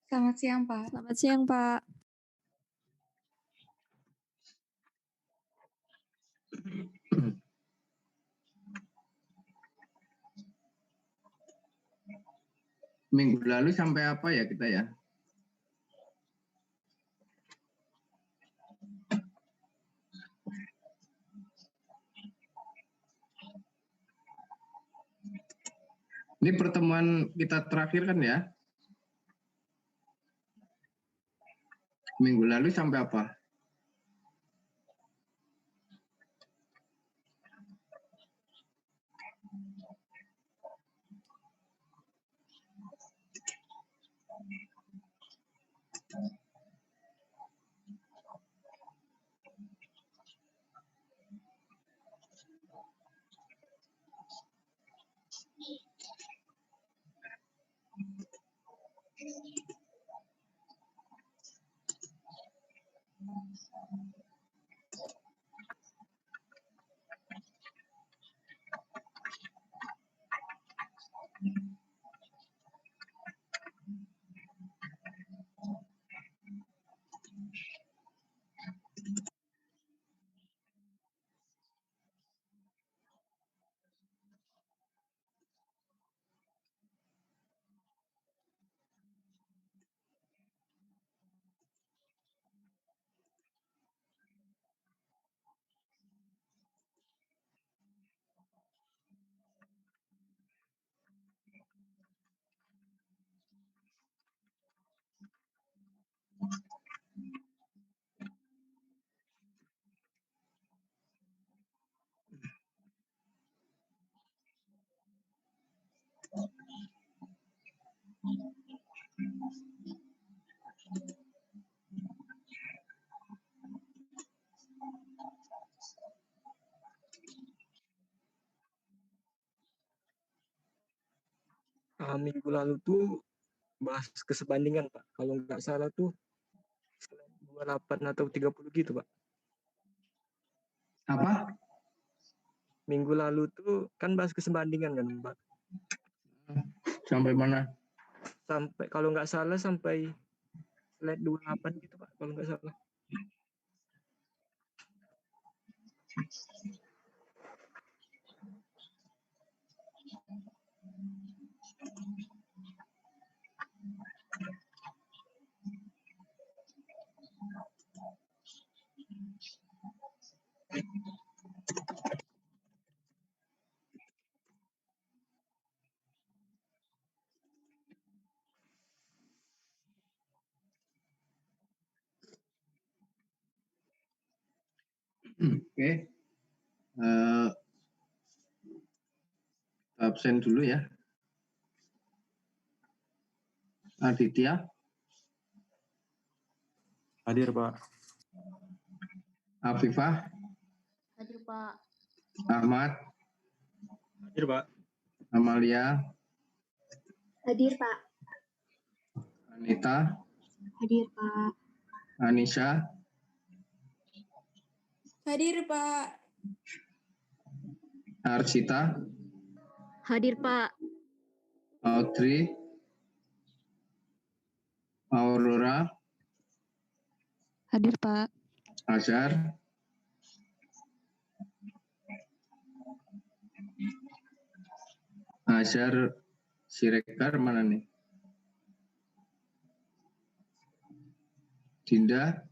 Selamat siang, Pak. Selamat siang, Pak. Minggu lalu sampai apa ya kita ya? Ini pertemuan kita terakhir kan ya? Minggu lalu sampai apa? Minggu lalu tuh bahas kesebandingan, Pak. Kalau nggak salah tuh 28 atau 30 gitu, Pak. Apa? Minggu lalu tuh kan bahas kesebandingan kan, Pak. Sampai mana? Sampai kalau nggak salah sampai slide 28 gitu, Pak. Kalau nggak salah. Oke. Absen dulu ya. Aditya. Hadir, Pak. Afifah. Hadir, Pak. Ahmad. Hadir, Pak. Amalia. Hadir, Pak. Anita. Hadir, Pak. Anissa. Hadir, Pak. Arsita. Hadir, Pak. Audrey. Aurora. Hadir, Pak. Azhar. Azhar Siregar mana nih? Dinda.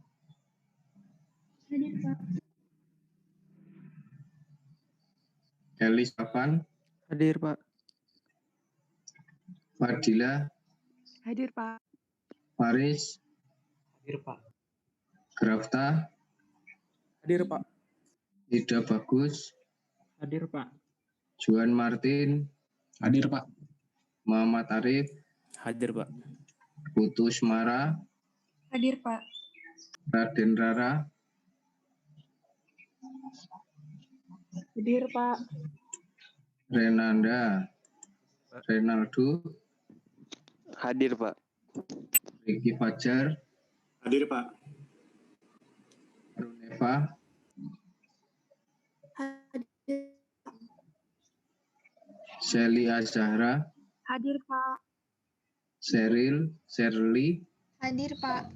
Hadir, Pak. Elis Papan. Hadir, Pak. Fadila. Hadir, Pak. Faris. Hadir, Pak. Grafta. Hadir, Pak. Ida Bagus. Hadir, Pak. Juan Martin. Hadir, Pak. Muhammad Arif. Hadir, Pak. Putu Semara. Hadir, Pak. Raden Rara. Hadir, Pak. Renanda. Renaldo. Hadir, Pak. Ricky Fajar. Hadir, Pak. Runeva. Hadir. Shelly Azahra. Hadir, Pak. Sheryl, Shirley, Hadir, Pak.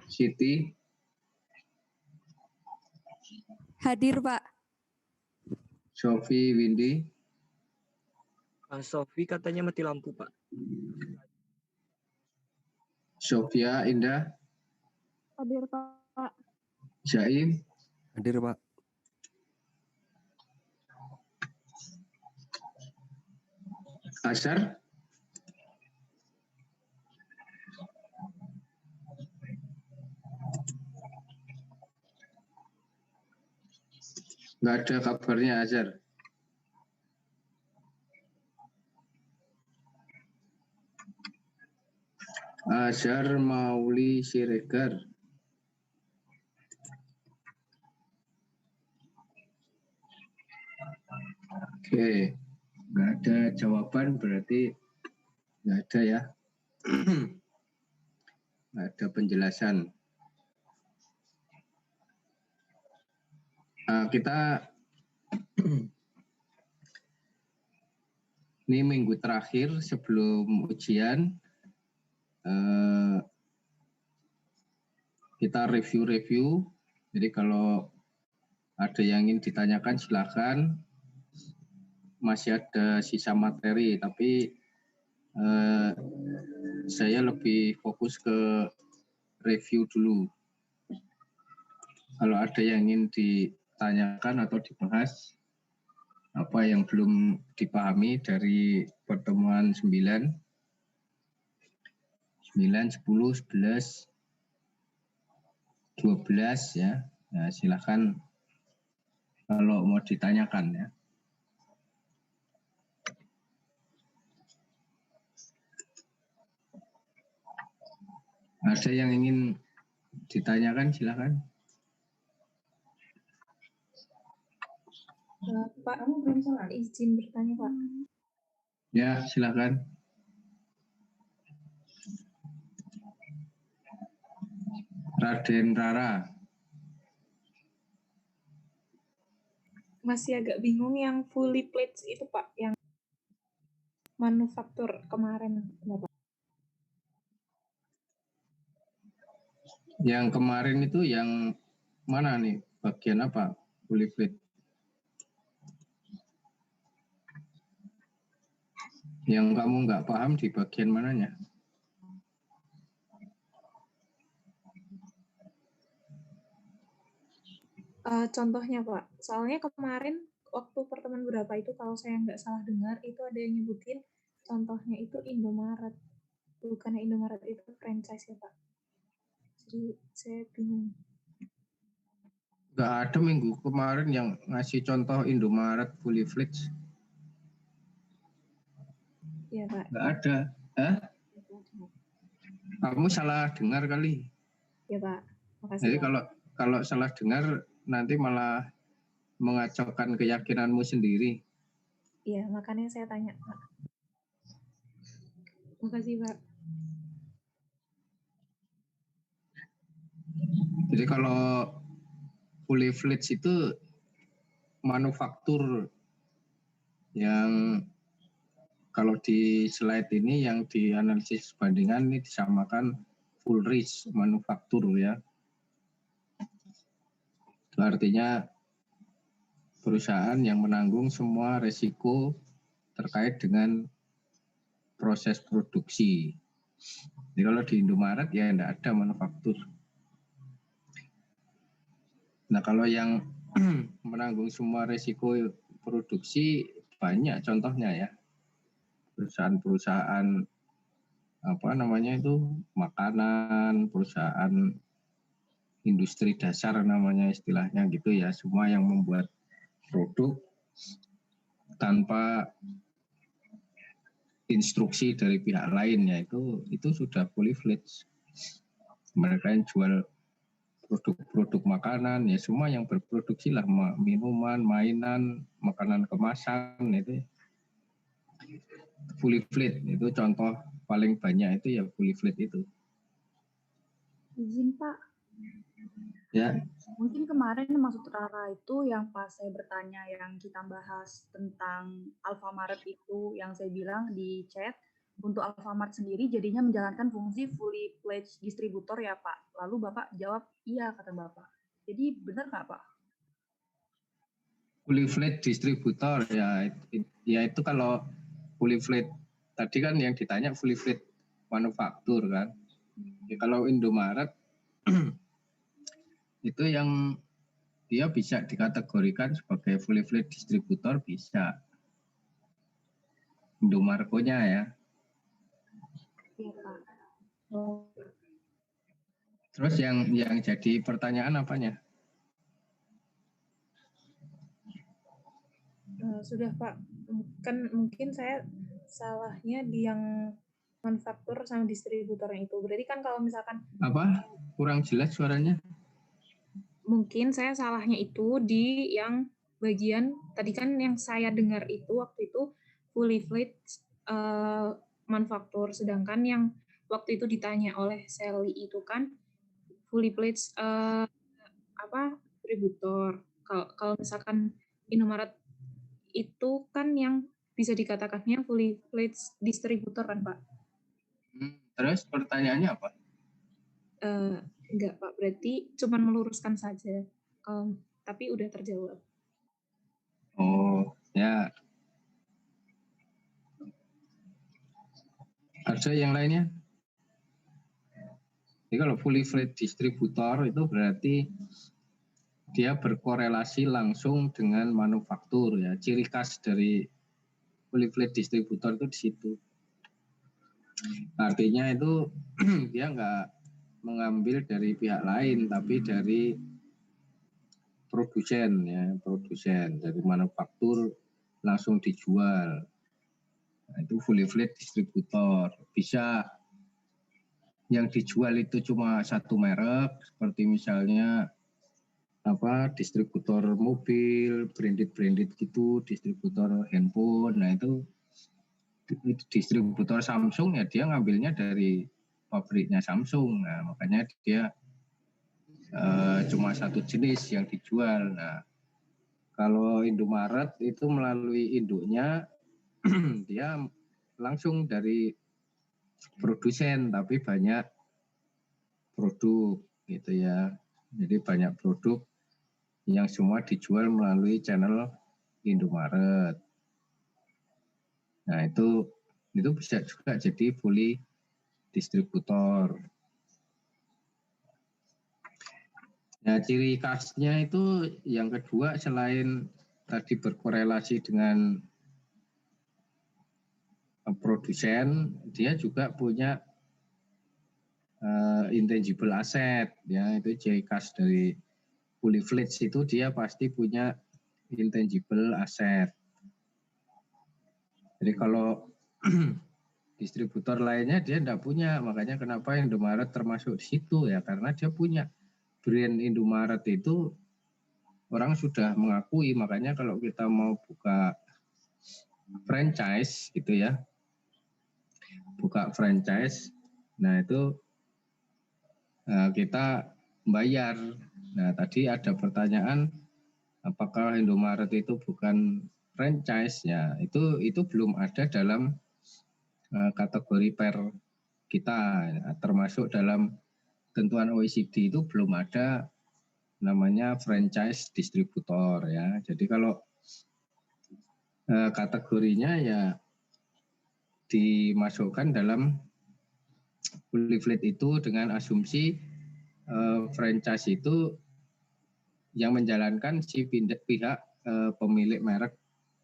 Siti, Hadir, Pak. Sofi, Windy, Sofi katanya mati lampu, Pak. Sofia, Indah, Hadir, Pak. Jaim, Hadir, Pak. Asar, nggak ada kabarnya Azhar. Azhar Mauli Siregar. Oke, nggak ada jawaban berarti nggak ada ya. Nggak ada penjelasan. Kita ini minggu terakhir sebelum ujian, kita review. Jadi kalau ada yang ingin ditanyakan silakan. Masih ada sisa materi, tapi saya lebih fokus ke review dulu. Kalau ada yang ingin ditanyakan atau dibahas, apa yang belum dipahami dari pertemuan 9, 10, 11, 12 ya. Nah, silakan kalau mau ditanyakan ya. Ada yang ingin ditanyakan silakan. Pak, kamu belum salah. Izin bertanya, Pak. Ya, silakan. Raden Rara. Masih agak bingung yang fully plates itu, Pak, yang manufaktur kemarin, Bapak. Yang kemarin itu yang mana nih? Bagian apa? Fully plate. Yang kamu nggak paham di bagian mananya? Contohnya, Pak. Soalnya kemarin waktu pertemuan berapa itu kalau saya nggak salah dengar itu ada yang nyebutin contohnya itu Indomaret. Bukannya Indomaret itu franchise ya, Pak. Jadi saya bingung. Nggak ada minggu kemarin yang ngasih contoh Indomaret fully fledged. Iya, Pak. Nggak ada. Kamu salah dengar kali. Ya, Pak. Makasih, Jadi Pak. kalau salah dengar nanti malah mengacaukan keyakinanmu sendiri. Iya, makanya saya tanya, Pak. Makasih, Pak. Jadi kalau fully fledged itu manufaktur yang kalau di slide ini yang dianalisis bandingan ini disamakan full risk manufaktur ya. Itu artinya perusahaan yang menanggung semua resiko terkait dengan proses produksi. Jadi kalau di Indomaret ya tidak ada manufaktur. Nah kalau yang menanggung semua resiko produksi banyak contohnya ya. Perusahaan-perusahaan apa namanya itu makanan, perusahaan industri dasar namanya istilahnya gitu ya, semua yang membuat produk tanpa instruksi dari pihak lain ya itu sudah fully fledged. Mereka yang jual produk-produk makanan ya semua yang berproduksi lah minuman, mainan, makanan kemasan itu fully fledged. Itu contoh paling banyak itu ya fully fledged itu. Izin, Pak. Ya. Mungkin kemarin maksud Rara itu yang pas saya bertanya yang kita bahas tentang Alfamaret itu yang saya bilang di chat untuk Alfamart sendiri jadinya menjalankan fungsi fully fledged distributor ya Pak. Lalu Bapak jawab iya kata Bapak. Jadi benar nggak Pak? Fully fledged distributor ya itu kalau fully fledged tadi kan yang ditanya fully fledged manufaktur kan. Ya, kalau Indomaret itu yang dia bisa dikategorikan sebagai fully fledged distributor bisa. Indomarko-nya ya. Iya Pak. Terus yang jadi pertanyaan apanya? Sudah Pak, kan mungkin saya salahnya di yang manufaktur sama distributornya itu. Berarti kan kalau misalkan Apa? Kurang jelas suaranya? Mungkin saya salahnya itu di yang bagian tadi kan yang saya dengar itu waktu itu fully fledged manufaktur, sedangkan yang waktu itu ditanya oleh Sally itu kan fully fledged distributor. Kalau misalkan Indomaret itu kan yang bisa dikatakannya fully fledged distributor kan Pak? Terus pertanyaannya apa? Enggak Pak, berarti cuma meluruskan saja. Tapi udah terjawab. Oh, ya. Ada yang lainnya? Jadi kalau fully fledged distributor itu berarti dia berkorelasi langsung dengan manufaktur ya. Ciri khas dari fully fledged distributor itu di situ. Artinya itu dia nggak mengambil dari pihak lain, tapi dari produsen dari manufaktur langsung dijual. Nah, itu fully fledged distributor. Bisa yang dijual itu cuma satu merek, seperti misalnya distributor mobil, branded gitu, distributor handphone. Nah itu distributor Samsung ya dia ngambilnya dari pabriknya Samsung. Nah makanya dia cuma satu jenis yang dijual. Nah kalau Indomaret itu melalui induknya dia langsung dari produsen tapi banyak produk gitu ya. Jadi banyak produk yang semua dijual melalui channel Indomaret. Nah itu bisa juga jadi fully distributor. Nah ciri khasnya itu yang kedua selain tadi berkorelasi dengan produsen, dia juga punya intangible asset ya, itu ciri khas dari fully fledged itu dia pasti punya intangible asset. Jadi kalau distributor lainnya dia tidak punya, makanya kenapa Indomaret termasuk di situ ya, karena dia punya brand Indomaret itu orang sudah mengakui, makanya kalau kita mau buka franchise gitu ya, buka franchise, nah itu kita bayar. Nah tadi ada pertanyaan apakah Indomaret itu bukan franchise ya, itu belum ada dalam kategori per kita, termasuk dalam tentuan OECD itu belum ada namanya franchise distributor ya. Jadi kalau kategorinya ya dimasukkan dalam fully fledged itu dengan asumsi franchise itu yang menjalankan si pihak pemilik merek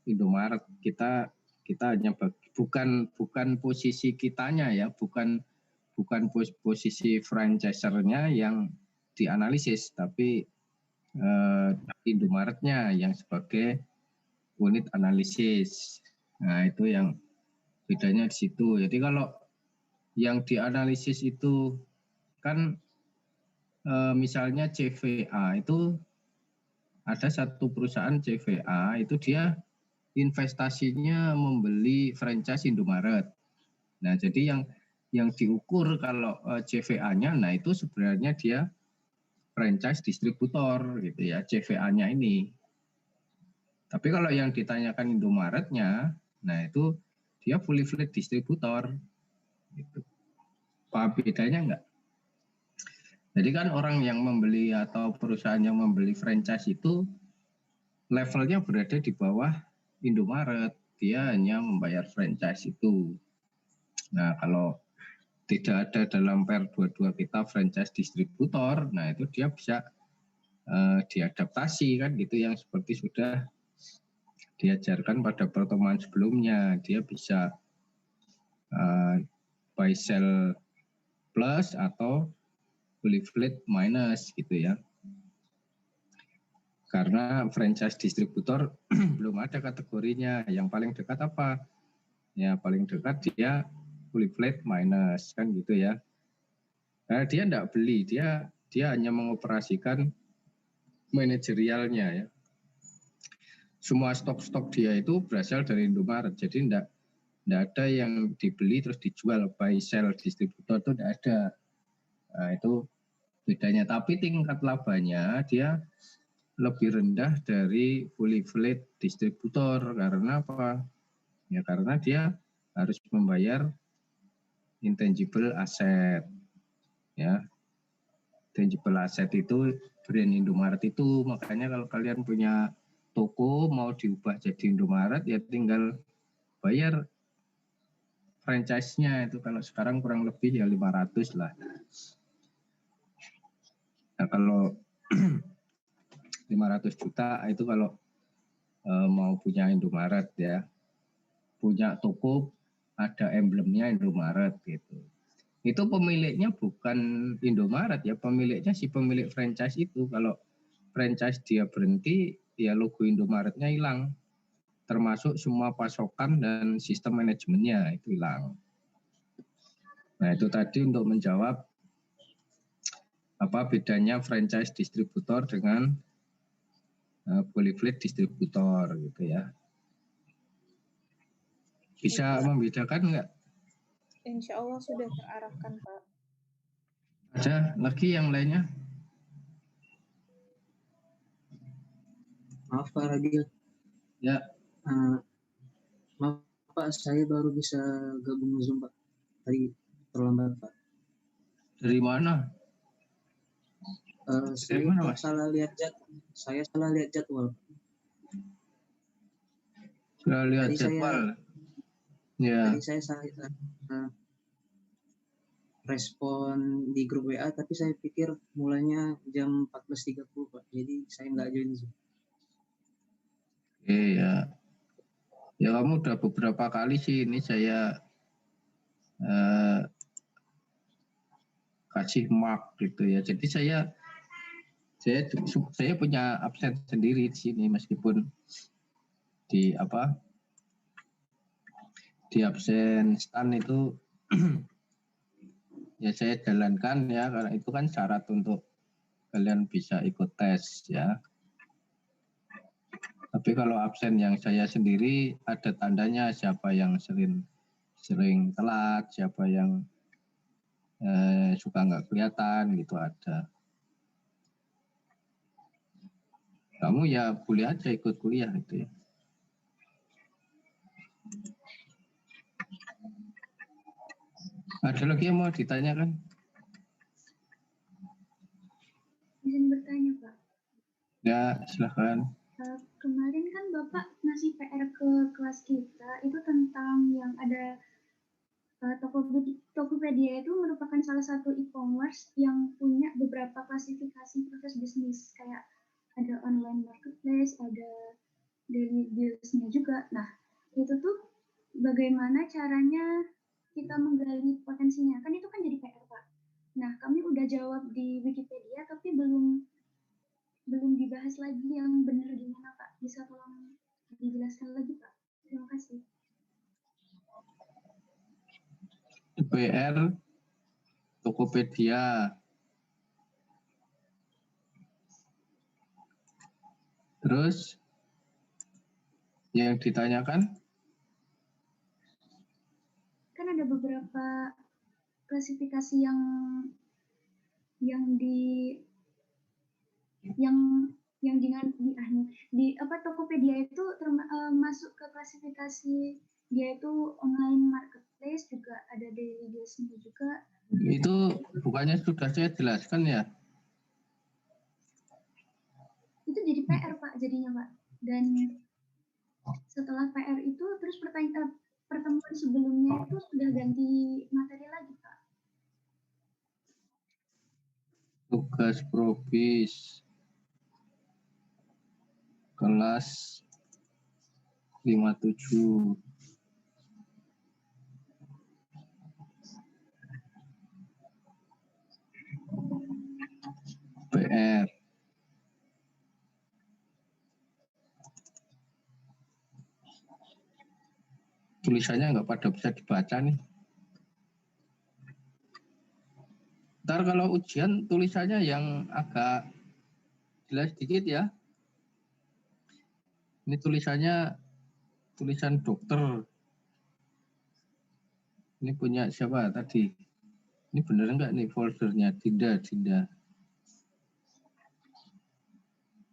Indomaret. Kita hanya bukan posisi kitanya ya, bukan posisi franchisernya yang dianalisis, tapi Indomaretnya yang sebagai unit analisis. Nah itu yang bedanya di situ. Jadi kalau yang dianalisis itu kan misalnya CVA itu ada satu perusahaan CVA itu dia investasinya membeli franchise Indomaret. Nah jadi yang diukur kalau CVA-nya, nah itu sebenarnya dia franchise distributor gitu ya, CVA-nya ini. Tapi kalau yang ditanyakan Indomaretnya, nah itu dia fully fledged distributor. Gitu. Paham bedanya enggak? Jadi kan orang yang membeli atau perusahaan yang membeli franchise itu levelnya berada di bawah Indomaret. Dia hanya membayar franchise itu. Nah, kalau tidak ada dalam PER 22 kita franchise distributor, nah itu dia bisa diadaptasi kan gitu, yang seperti sudah diajarkan pada pertemuan sebelumnya. Dia bisa buy sell plus atau fully fledged minus gitu ya. Karena franchise distributor belum ada kategorinya. Yang paling dekat apa? Ya paling dekat dia fully fledged minus kan gitu ya. Nah, dia tidak beli, dia hanya mengoperasikan manajerialnya ya. Semua stok-stok dia itu berasal dari Indomaret. Jadi tidak ada yang dibeli terus dijual, buy sell distributor itu tidak ada. Nah, itu bedanya. Tapi tingkat labanya dia lebih rendah dari fully fledged distributor. Karena apa? Ya karena dia harus membayar intangible asset. Ya, intangible asset itu brand Indomaret itu. Makanya kalau kalian punya toko mau diubah jadi Indomaret ya tinggal bayar franchise-nya itu. Kalau sekarang kurang lebih ya 500 lah. Nah, kalau 500 juta itu kalau mau punya Indomaret ya. Punya toko ada emblemnya Indomaret gitu. Itu pemiliknya bukan Indomaret ya, pemiliknya si pemilik franchise itu. Kalau franchise dia berhenti, ya logo Indomaretnya hilang. Termasuk semua pasokan dan sistem manajemennya itu hilang. Nah, itu tadi untuk menjawab apa bedanya franchise distributor dengan fully fledged distributor gitu ya. Bisa membedakan enggak? Insya Allah sudah terarahkan, Pak. Ada lagi yang lainnya? Maaf Pak Radil. Ya. Maaf Pak, saya baru bisa gabung Zoom Pak. Tadi terlambat Pak. Dari mana? Saya salah lihat jadwal. Salah lihat jadwal. Ya. Tadi saya respon di grup WA, tapi saya pikir mulainya jam 14.30 Pak. Jadi saya nggak join Zoom. Iya. Ya kamu udah beberapa kali sih ini saya kasih mark gitu ya. Jadi saya punya absen sendiri di sini meskipun di absen stand itu ya saya jalankan ya, karena itu kan syarat untuk kalian bisa ikut tes ya. Tapi kalau absen yang saya sendiri ada tandanya siapa yang sering telat, siapa yang suka nggak kelihatan gitu ada. Kamu ya boleh aja ikut kuliah gitu ya. Ada lagi yang mau ditanyakan? Izin bertanya Pak. Ya silakan. Kemarin kan Bapak ngasih PR ke kelas kita itu tentang yang ada Tokopedia itu merupakan salah satu e-commerce yang punya beberapa klasifikasi proses bisnis, kayak ada online marketplace, ada daily deals-nya juga. Nah, itu tuh bagaimana caranya kita menggali potensinya? Kan itu kan jadi PR, Pak. Nah, kami udah jawab di Wikipedia, tapi belum dibahas lagi yang benar gimana, Pak. Bisa tolong dijelaskan lagi, Pak? Terima kasih. PR Tokopedia. Terus yang ditanyakan? Kan ada beberapa klasifikasi yang Tokopedia itu masuk ke klasifikasi dia itu online marketplace juga ada daily deals-nya juga. Itu bukannya sudah saya jelaskan ya? Itu jadi PR Pak jadinya Pak. Dan setelah PR itu terus pertemuan sebelumnya itu sudah ganti materi lagi Pak. Tugas probis kelas 57. PR. Tulisannya nggak pada bisa dibaca nih. Ntar kalau ujian tulisannya yang agak jelas dikit ya. Ini tulisannya tulisan dokter. Ini punya siapa tadi? Ini bener nggak nih foldernya? Dinda.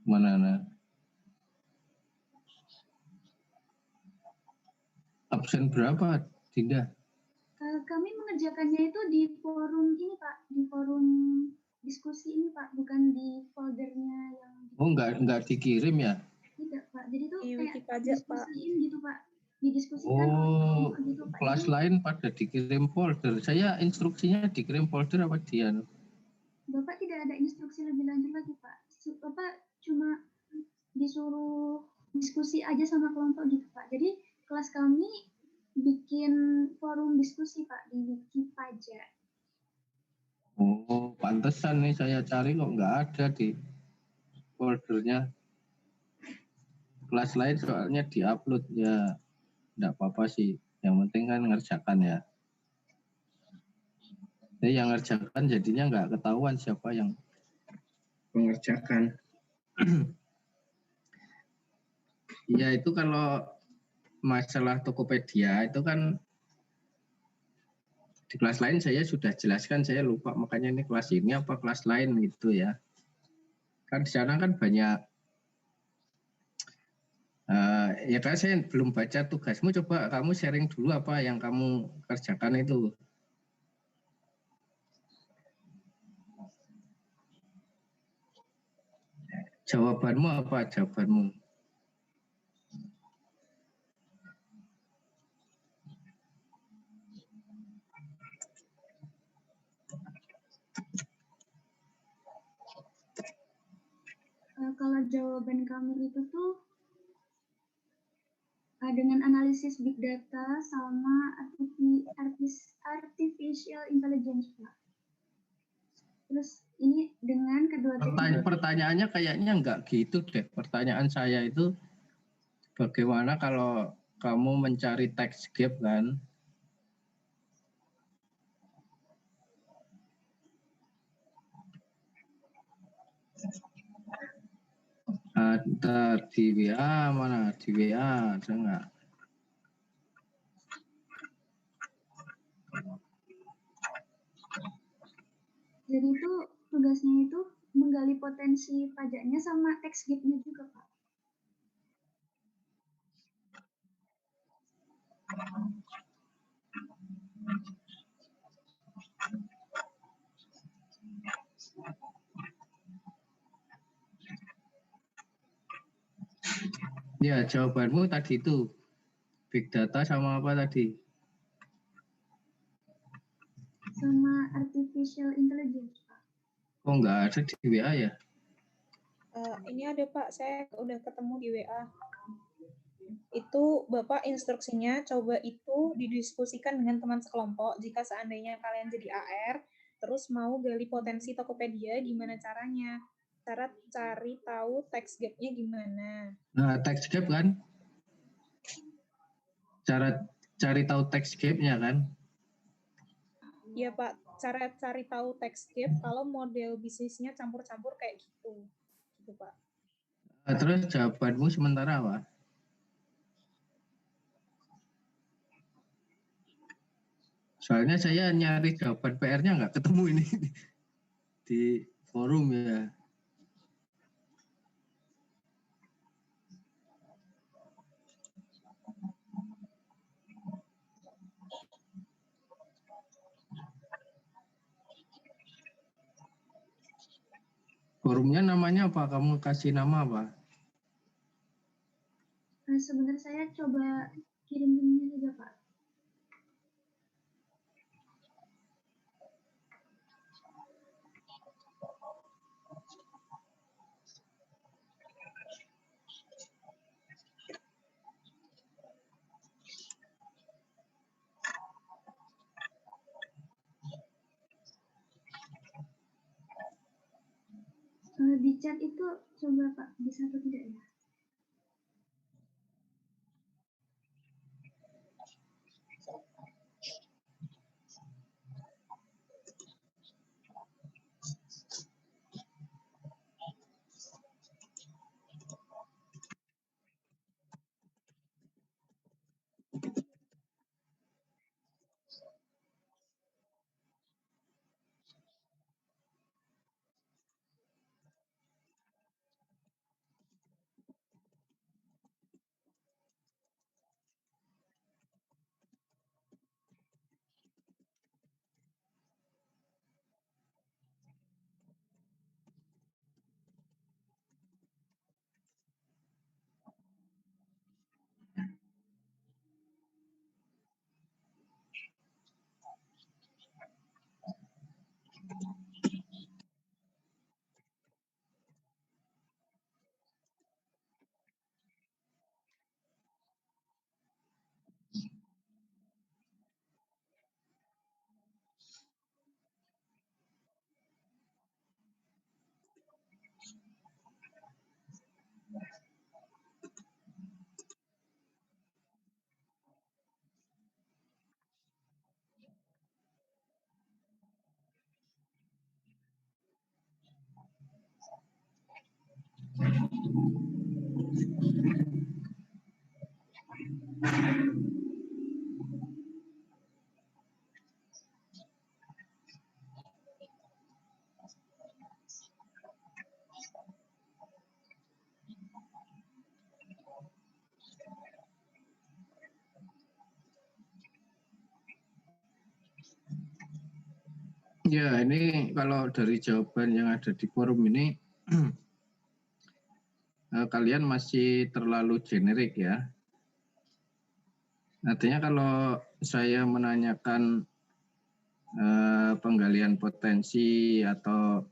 Mana? Absen berapa, Dinda? Kami mengerjakannya itu di forum ini Pak, di forum diskusi ini Pak, bukan di foldernya yang. Oh, nggak dikirim ya? Tidak Pak, jadi itu Di kayak Wikipedia, Pak. diskusiin gitu Pak, didiskusikan Oh, gitu Pak. kelas Jadi, lain pada dikirim folder. Saya instruksinya dikirim folder apa dia? Bapak tidak ada instruksi lebih lanjut lagi Pak. Bapak cuma disuruh diskusi aja sama kelompok gitu Pak. Jadi kelas kami bikin forum diskusi Pak di Wikipedia. Oh, pantesan nih saya cari kok nggak ada di foldernya. Kelas lain soalnya diupload ya, nggak apa-apa sih. Yang penting kan ngerjakan ya. Jadi yang ngerjakan jadinya nggak ketahuan siapa yang mengerjakan. Ya itu kalau masalah Tokopedia itu kan di kelas lain saya sudah jelaskan, saya lupa makanya ini kelas ini apa kelas lain gitu ya. Kan di sana kan banyak ya kan saya belum baca tugasmu, coba kamu sharing dulu apa yang kamu kerjakan itu. Jawabanmu apa jawabanmu? Kalau jawaban kami itu tuh dengan analisis big data sama artificial intelligence Pak. Terus ini dengan kedua pertanyaannya kayaknya enggak gitu deh. Pertanyaan saya itu bagaimana kalau kamu mencari text gap kan? Ada di WA, mana di WA ada nggak? Jadi itu tugasnya itu menggali potensi pajaknya sama tax gap-nya juga Pak. Ya jawabanmu tadi itu big data sama apa tadi? Sama artificial intelligence Pak. Kok nggak ada di WA ya? Ini ada Pak, saya udah ketemu di WA. Itu Bapak instruksinya coba itu didiskusikan dengan teman sekelompok. Jika seandainya kalian jadi AR, terus mau gali potensi Tokopedia, gimana caranya? Cara cari tahu text gap-nya gimana? Nah, text gap kan? Cara cari tahu text gap-nya kan? Iya Pak, cara cari tahu text gap kalau model bisnisnya campur-campur kayak gitu. Gitu Pak. Nah, terus jawabanmu sementara apa? Soalnya saya nyari jawaban PR-nya nggak ketemu ini di forum ya. Forumnya namanya apa? Kamu kasih nama apa? Sebentar saya coba kirim linknya saja Pak. Di chat itu coba Pak, bisa atau tidak ya? Ya, ini kalau dari jawaban yang ada di forum ini, kalian masih terlalu generik ya. Artinya kalau saya menanyakan penggalian potensi atau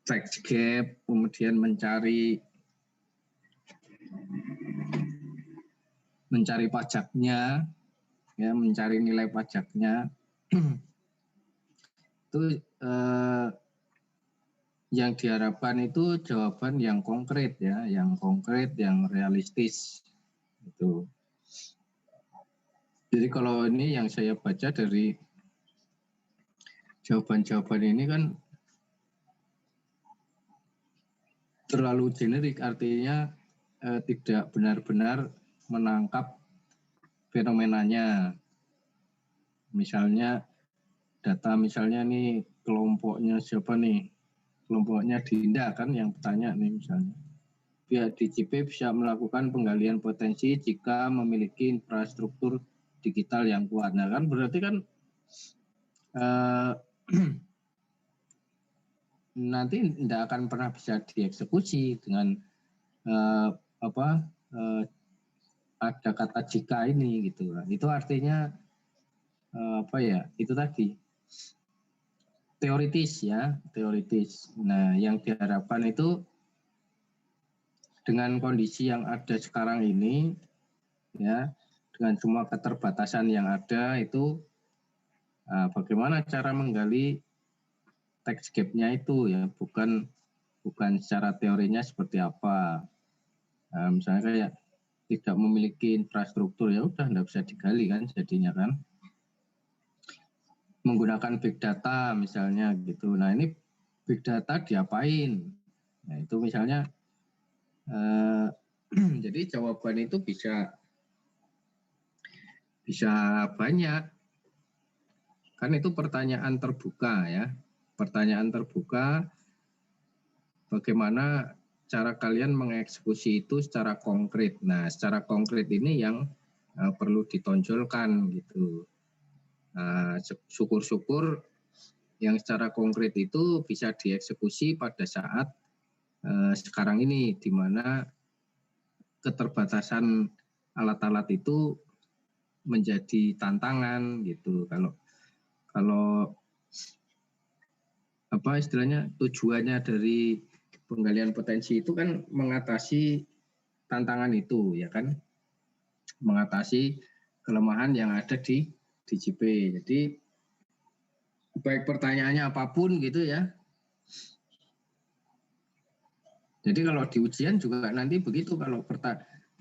tax gap, kemudian mencari pajaknya, ya, mencari nilai pajaknya, itu yang diharapkan itu jawaban yang konkret ya, yang konkret, yang realistis. Itu. Jadi kalau ini yang saya baca dari jawaban-jawaban ini kan terlalu generik, artinya tidak benar-benar menangkap fenomenanya. Misalnya data, misalnya nih kelompoknya siapa nih? Kelompoknya Dinda kan yang bertanya nih misalnya. Pihak DJP bisa melakukan penggalian potensi jika memiliki infrastruktur digital yang kuat. Nah kan berarti kan nanti tidak akan pernah bisa dieksekusi dengan ada kata jika ini gitu. Itu artinya itu tadi teoritis ya, teoritis. Nah yang diharapkan itu dengan kondisi yang ada sekarang ini ya, dengan semua keterbatasan yang ada itu bagaimana cara menggali tax gap-nya itu ya, bukan secara teorinya seperti apa. Misalnya kayak tidak memiliki infrastruktur, ya udah nggak bisa digali kan jadinya kan. Menggunakan big data misalnya gitu. Nah ini big data diapain? Nah itu misalnya jadi jawaban itu bisa banyak. Kan itu pertanyaan terbuka ya. Pertanyaan terbuka, bagaimana cara kalian mengeksekusi itu secara konkret. Nah, secara konkret ini yang perlu ditonjolkan gitu. Syukur-syukur yang secara konkret itu bisa dieksekusi pada saat sekarang ini, di mana keterbatasan alat-alat itu menjadi tantangan gitu. Kalau apa istilahnya, tujuannya dari penggalian potensi itu kan mengatasi tantangan itu, ya kan, mengatasi kelemahan yang ada di DJP. Jadi baik pertanyaannya apapun gitu ya. Jadi kalau di ujian juga nanti begitu, kalau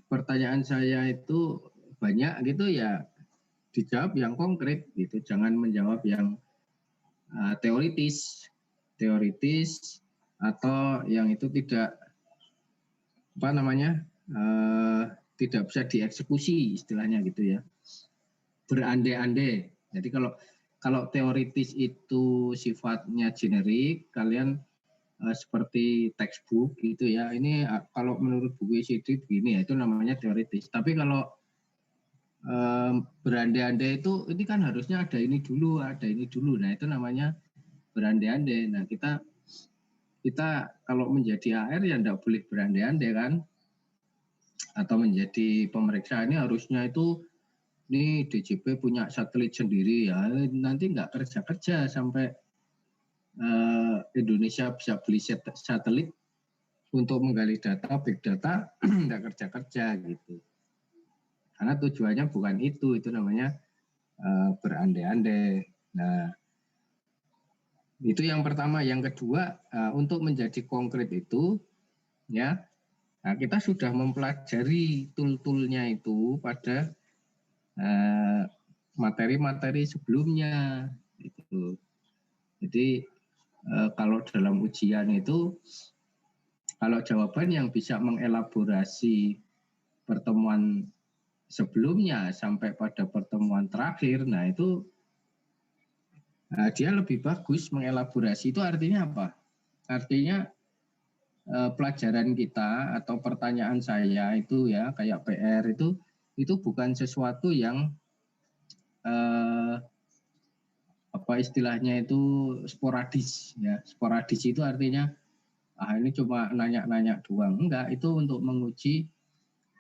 pertanyaan saya itu banyak gitu ya, dijawab yang konkret gitu, jangan menjawab yang teoritis atau yang itu tidak tidak bisa dieksekusi istilahnya gitu ya, berandai-andai. Jadi kalau teoritis itu sifatnya generik, kalian seperti textbook gitu ya, ini kalau menurut buku ICD begini ya, itu namanya teoritis. Tapi kalau berandai-andai itu, ini kan harusnya ada ini dulu, nah itu namanya berandai-andai. Nah kita kalau menjadi AR ya enggak boleh berandai-andai kan, atau menjadi pemeriksa ini harusnya itu ini DJP punya satelit sendiri ya, nanti nggak kerja sampai Indonesia bisa beli satelit untuk menggali data, big data, nggak kerja gitu. Karena tujuannya bukan itu namanya berandai-andai. Nah, itu yang pertama. Yang kedua, untuk menjadi konkret itu, ya, nah kita sudah mempelajari tool-toolnya itu pada materi-materi sebelumnya. Gitu. Jadi kalau dalam ujian itu, kalau jawaban yang bisa mengelaborasi pertemuan sebelumnya sampai pada pertemuan terakhir, nah itu dia lebih bagus mengelaborasi. Itu artinya apa? Artinya pelajaran kita atau pertanyaan saya itu ya, kayak PR itu bukan sesuatu yang apa istilahnya itu sporadis ya. Sporadis itu artinya ini cuma nanya-nanya doang. Enggak, itu untuk menguji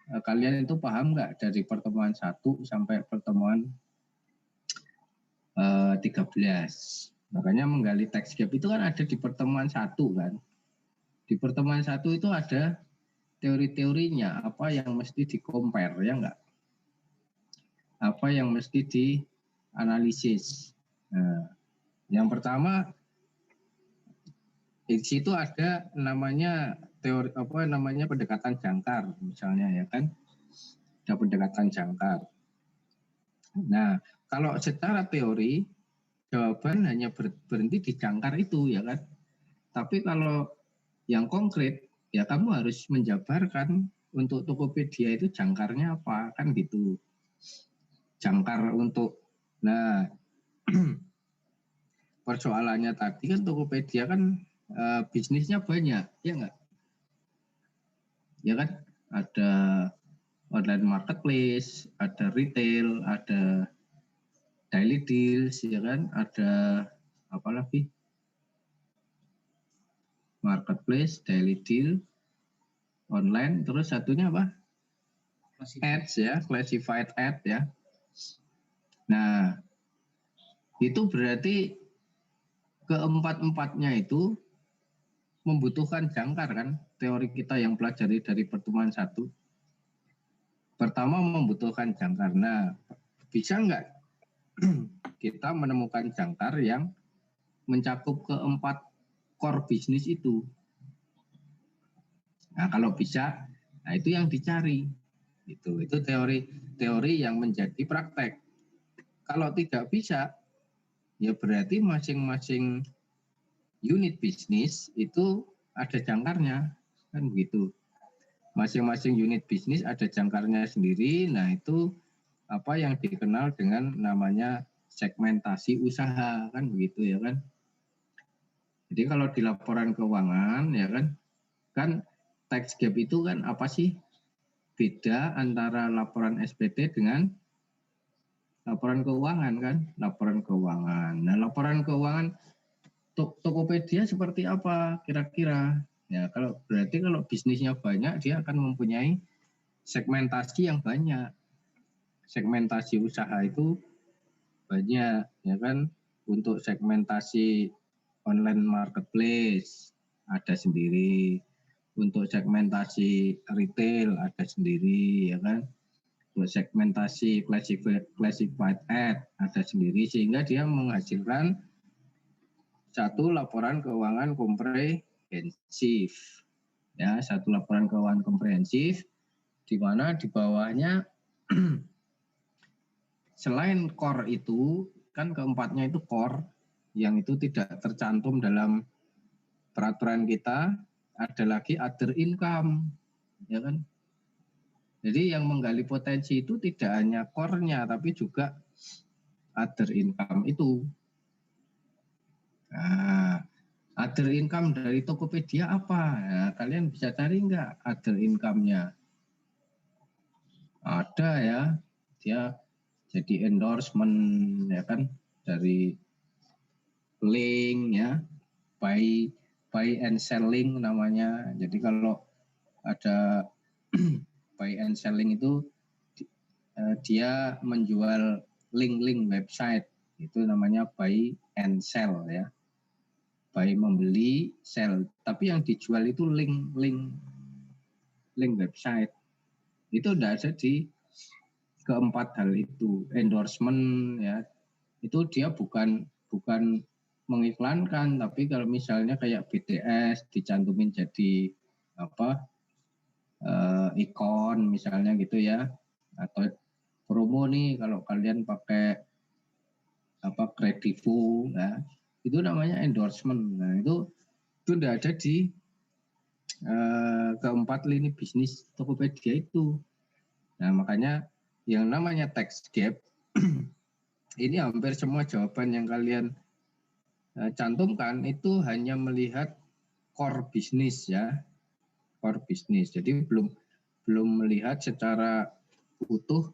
kalian itu paham nggak dari pertemuan 1 sampai pertemuan 13. Makanya menggali text gap itu kan ada di pertemuan 1 kan. Di pertemuan 1 itu ada teori-teorinya, apa yang mesti di-compare, ya enggak? Apa yang mesti dianalisis. Nah, yang pertama di situ ada namanya teori pendekatan jangkar misalnya, ya kan? Ada pendekatan jangkar. Nah, kalau secara teori jawaban hanya berhenti di jangkar itu, ya kan? Tapi kalau yang konkret ya kamu harus menjabarkan untuk Tokopedia itu jangkarnya apa, kan gitu. Jangkar untuk, nah persoalannya tadi kan Tokopedia kan bisnisnya banyak, ya enggak? Ya kan, ada online marketplace, ada retail, ada daily deals, ya kan, ada apa lagi? Marketplace, daily deal, online, terus satunya apa? Ads ya, classified ad ya. Nah, itu berarti keempat-empatnya itu membutuhkan jangkar kan, teori kita yang pelajari dari pertemuan 1. Pertama membutuhkan jangkar. Nah, bisa nggak kita menemukan jangkar yang mencakup keempat core bisnis itu? Nah, kalau bisa, nah itu yang dicari. Itu teori yang menjadi praktek. Kalau tidak bisa, ya berarti masing-masing unit bisnis itu ada jangkarnya, kan begitu. Masing-masing unit bisnis ada jangkarnya sendiri. Nah, itu apa yang dikenal dengan namanya segmentasi usaha, kan begitu ya kan. Jadi kalau di laporan keuangan ya kan tax gap itu kan apa sih? Beda antara laporan SPT dengan laporan keuangan kan, laporan keuangan. Nah, laporan keuangan Tokopedia seperti apa kira-kira? Ya, berarti kalau bisnisnya banyak, dia akan mempunyai segmentasi yang banyak. Segmentasi usaha itu banyak, ya kan? Untuk segmentasi online marketplace ada sendiri, untuk segmentasi retail ada sendiri, ya kan? Untuk segmentasi classified ad ada sendiri, sehingga dia menghasilkan satu laporan keuangan komprehensif, ya, satu laporan keuangan komprehensif, di mana di bawahnya selain core itu kan keempatnya itu core yang itu tidak tercantum dalam peraturan kita, ada lagi other income, ya kan? Jadi yang menggali potensi itu tidak hanya core-nya tapi juga other income itu. Nah, other income dari Tokopedia apa? Nah, kalian bisa cari nggak other income-nya? Ada ya, dia jadi endorsement, ya kan, dari link, ya, buy and selling namanya. Jadi kalau ada buy and selling itu dia menjual link-link website, itu namanya buy and sell, ya. Buy membeli, sell. Tapi yang dijual itu link website. Itu tidak ada di keempat hal itu. Endorsement, ya, itu dia bukan mengiklankan, tapi kalau misalnya kayak BTS dicantumin jadi ikon misalnya gitu ya, atau promo nih kalau kalian pakai Kredivo, ya, itu namanya endorsement. Nah, itu sudah ada di keempat lini bisnis Tokopedia itu. Nah, makanya yang namanya tax gap ini hampir semua jawaban yang kalian cantumkan itu hanya melihat core bisnis, ya, core bisnis. Jadi belum melihat secara utuh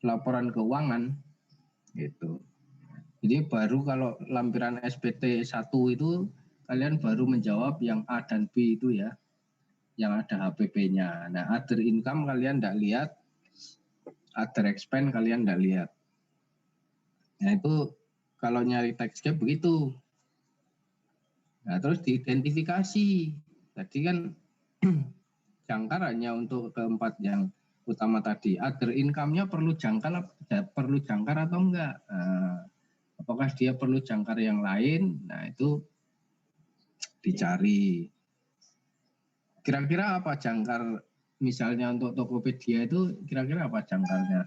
laporan keuangan gitu. Jadi baru kalau lampiran SPT 1 itu kalian baru menjawab yang A dan B itu, ya, yang ada HPP-nya. Nah, other income kalian tidak lihat, other expense kalian tidak lihat. Nah, itu kalau nyari tax gap begitu. Nah, terus diidentifikasi. Tadi kan jangkar hanya untuk keempat yang utama tadi. Other income-nya perlu jangkar atau enggak? Nah, apakah dia perlu jangkar yang lain? Nah, itu dicari. Kira-kira apa jangkar, misalnya untuk Tokopedia itu kira-kira apa jangkarnya?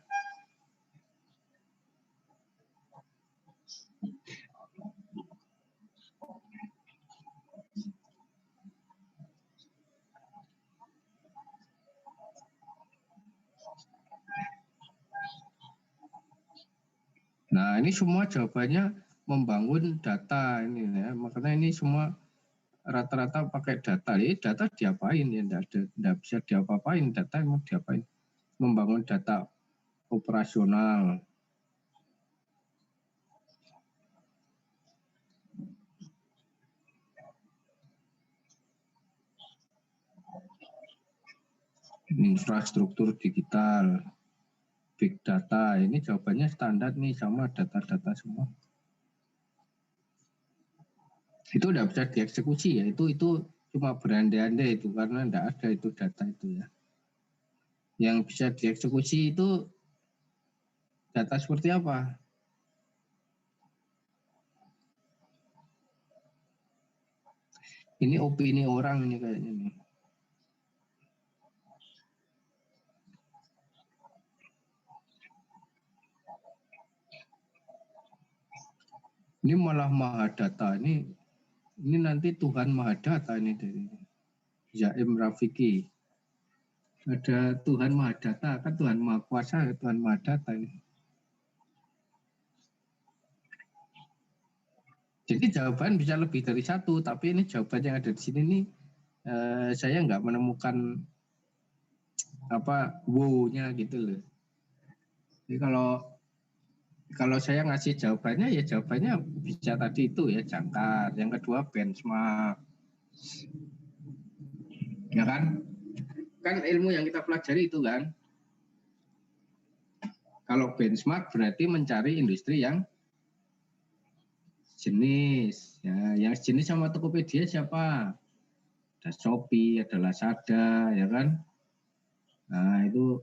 Nah, ini semua jawabannya membangun data ini, ya. Makanya ini semua rata-rata pakai data. Data diapain ya? Tidak bisa diapa-apain. Data mau diapain? Membangun data operasional. Infrastruktur digital, big data. Ini jawabannya standar nih, sama data-data semua. Itu udah bisa dieksekusi, ya. Itu cuma berandai-andai itu, karena tidak ada itu data itu, ya. Yang bisa dieksekusi itu data seperti apa? Ini opini orang ini kayaknya nih. Ini malah Mahadata, ini nanti Tuhan Mahadata ini dari Zaim Rafiki. Ada Tuhan Mahadata, kan Tuhan Maha Kuasa, Tuhan Mahadata ini. Jadi jawaban bisa lebih dari satu, tapi ini jawaban yang ada di sini nih, saya nggak menemukan wow-nya gitu loh. Jadi kalau kalau saya ngasih jawabannya ya jawabannya bisa tadi itu ya jangkar. Yang kedua benchmark. Ya kan? Kan ilmu yang kita pelajari itu kan. Kalau benchmark berarti mencari industri yang jenis. Ya, yang jenis sama Tokopedia siapa? Ada Shopee, ada Lazada, ya kan? Nah, itu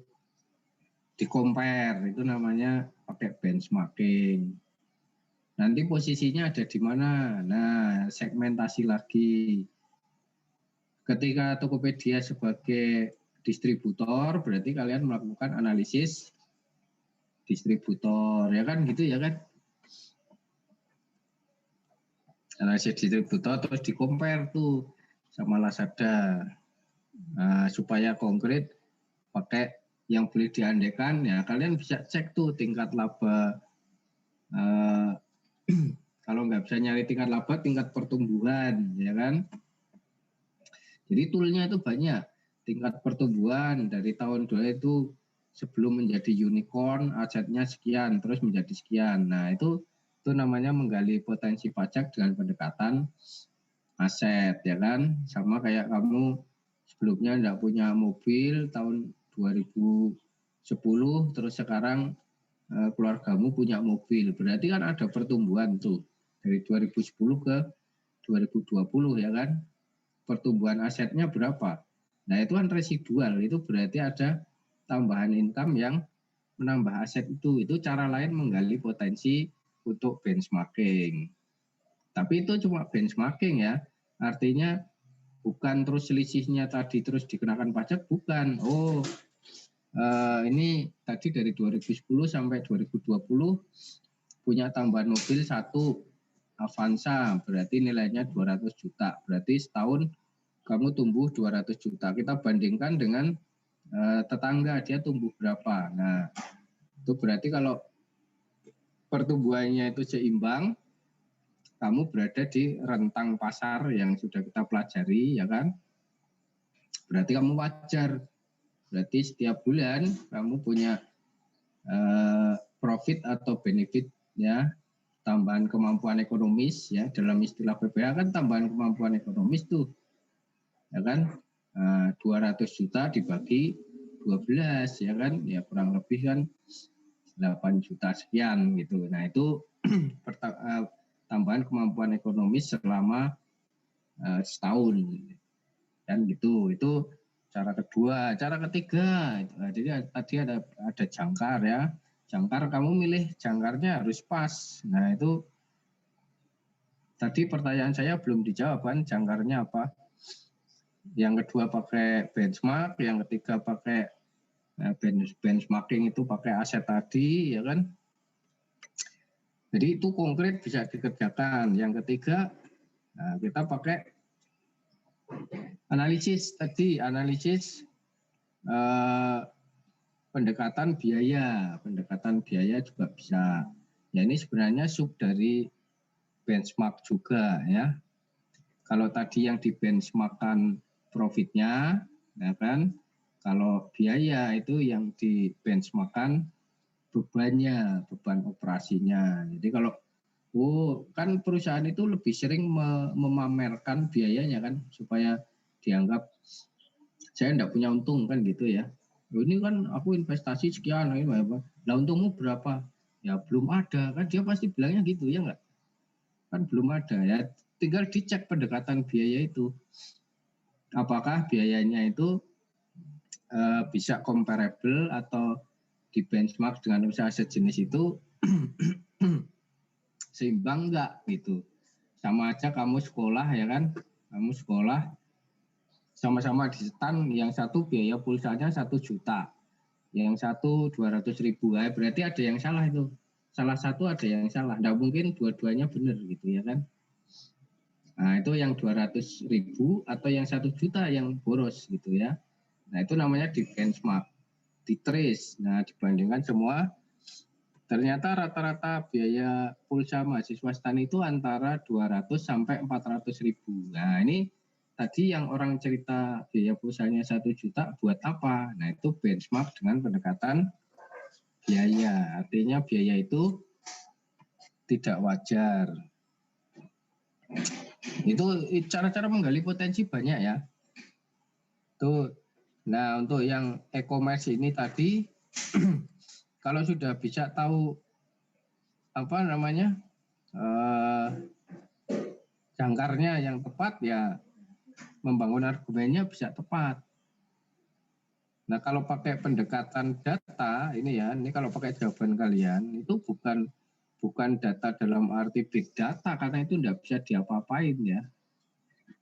di-compare, itu namanya pakai benchmarking. Nanti posisinya ada di mana? Nah, segmentasi lagi. Ketika Tokopedia sebagai distributor, berarti kalian melakukan analisis distributor, ya kan gitu ya kan? Analisis distributor terus di-compare tuh sama Lazada. Nah, supaya konkret pakai yang boleh diandaikan ya kalian bisa cek tuh tingkat laba. Kalau nggak bisa nyari tingkat laba, tingkat pertumbuhan, ya kan? Jadi toolnya itu banyak. Tingkat pertumbuhan dari tahun 2 itu sebelum menjadi unicorn, asetnya sekian, terus menjadi sekian. Nah, itu namanya menggali potensi pajak dengan pendekatan aset, ya kan? Sama kayak kamu sebelumnya nggak punya mobil tahun 2010, terus sekarang keluargamu punya mobil. Berarti kan ada pertumbuhan tuh dari 2010 ke 2020, ya kan? Pertumbuhan asetnya berapa? Nah, itu kan residual, itu berarti ada tambahan income yang menambah aset itu. Itu cara lain menggali potensi untuk benchmarking. Tapi itu cuma benchmarking ya. Artinya bukan terus selisihnya tadi terus dikenakan pajak, bukan. Oh, ini tadi dari 2010 sampai 2020 punya tambahan mobil 1 Avanza, berarti nilainya 200 juta. Berarti setahun kamu tumbuh 200 juta. Kita bandingkan dengan tetangga, dia tumbuh berapa. Nah, itu berarti kalau pertumbuhannya itu seimbang, kamu berada di rentang pasar yang sudah kita pelajari, ya kan? Berarti kamu wajar. Berarti setiap bulan kamu punya profit atau benefit, ya, tambahan kemampuan ekonomis, ya, dalam istilah PPH kan tambahan kemampuan ekonomis tuh, ya kan, 200 juta dibagi 12, ya kan, ya kurang lebih kan 8 juta sekian gitu. Nah, itu tambahan kemampuan ekonomis selama setahun, kan gitu. Itu cara kedua. Cara ketiga, jadi tadi ada jangkar, ya. Jangkar, kamu milih jangkarnya harus pas. Nah, itu tadi pertanyaan saya belum dijawab kan, jangkarnya apa. Yang kedua pakai benchmark, yang ketiga pakai benchmarking itu pakai aset tadi, ya kan. Jadi itu konkret bisa dikerjakan. Yang ketiga, kita pakai analisis tadi, analisis pendekatan biaya juga bisa. Ya, ini sebenarnya sub dari benchmark juga, ya. Kalau tadi yang di benchmarkkan profitnya, ya kan. Kalau biaya itu yang di benchmarkkan beban operasinya. Jadi kalau kan perusahaan itu lebih sering memamerkan biayanya kan, supaya dianggap saya enggak punya untung kan gitu ya. Ini kan aku investasi sekian, lah untungmu berapa? Ya belum ada, kan dia pasti bilangnya gitu, ya enggak? Kan belum ada, ya. Tinggal dicek pendekatan biaya itu. Apakah biayanya itu bisa comparable atau di benchmark dengan usaha sejenis itu seimbang enggak gitu. Sama aja kamu sekolah, ya kan? Kamu sekolah sama-sama di stan, yang satu biaya pulsanya 1 juta, yang satu 200.000, berarti ada yang salah itu. Salah satu ada yang salah, nggak mungkin dua-duanya benar gitu, ya kan. Nah, itu yang 200.000 atau yang 1 juta yang boros gitu, ya. Nah, itu namanya di benchmark, di trace. Nah, dibandingkan semua, ternyata rata-rata biaya pulsa mahasiswa stan itu antara 200 sampai 400.000. Nah, ini tadi yang orang cerita biaya pulsanya 1 juta buat apa? Nah, itu benchmark dengan pendekatan biaya. Artinya biaya itu tidak wajar. Itu cara-cara menggali potensi banyak ya. Tuh. Nah, untuk yang e-commerce ini tadi kalau sudah bisa tahu apa namanya jangkarnya yang tepat, ya membangun argumennya bisa tepat. Nah, kalau pakai pendekatan data ini ya, ini kalau pakai jawaban kalian itu bukan data dalam arti big data, karena itu tidak bisa diapa-apain ya.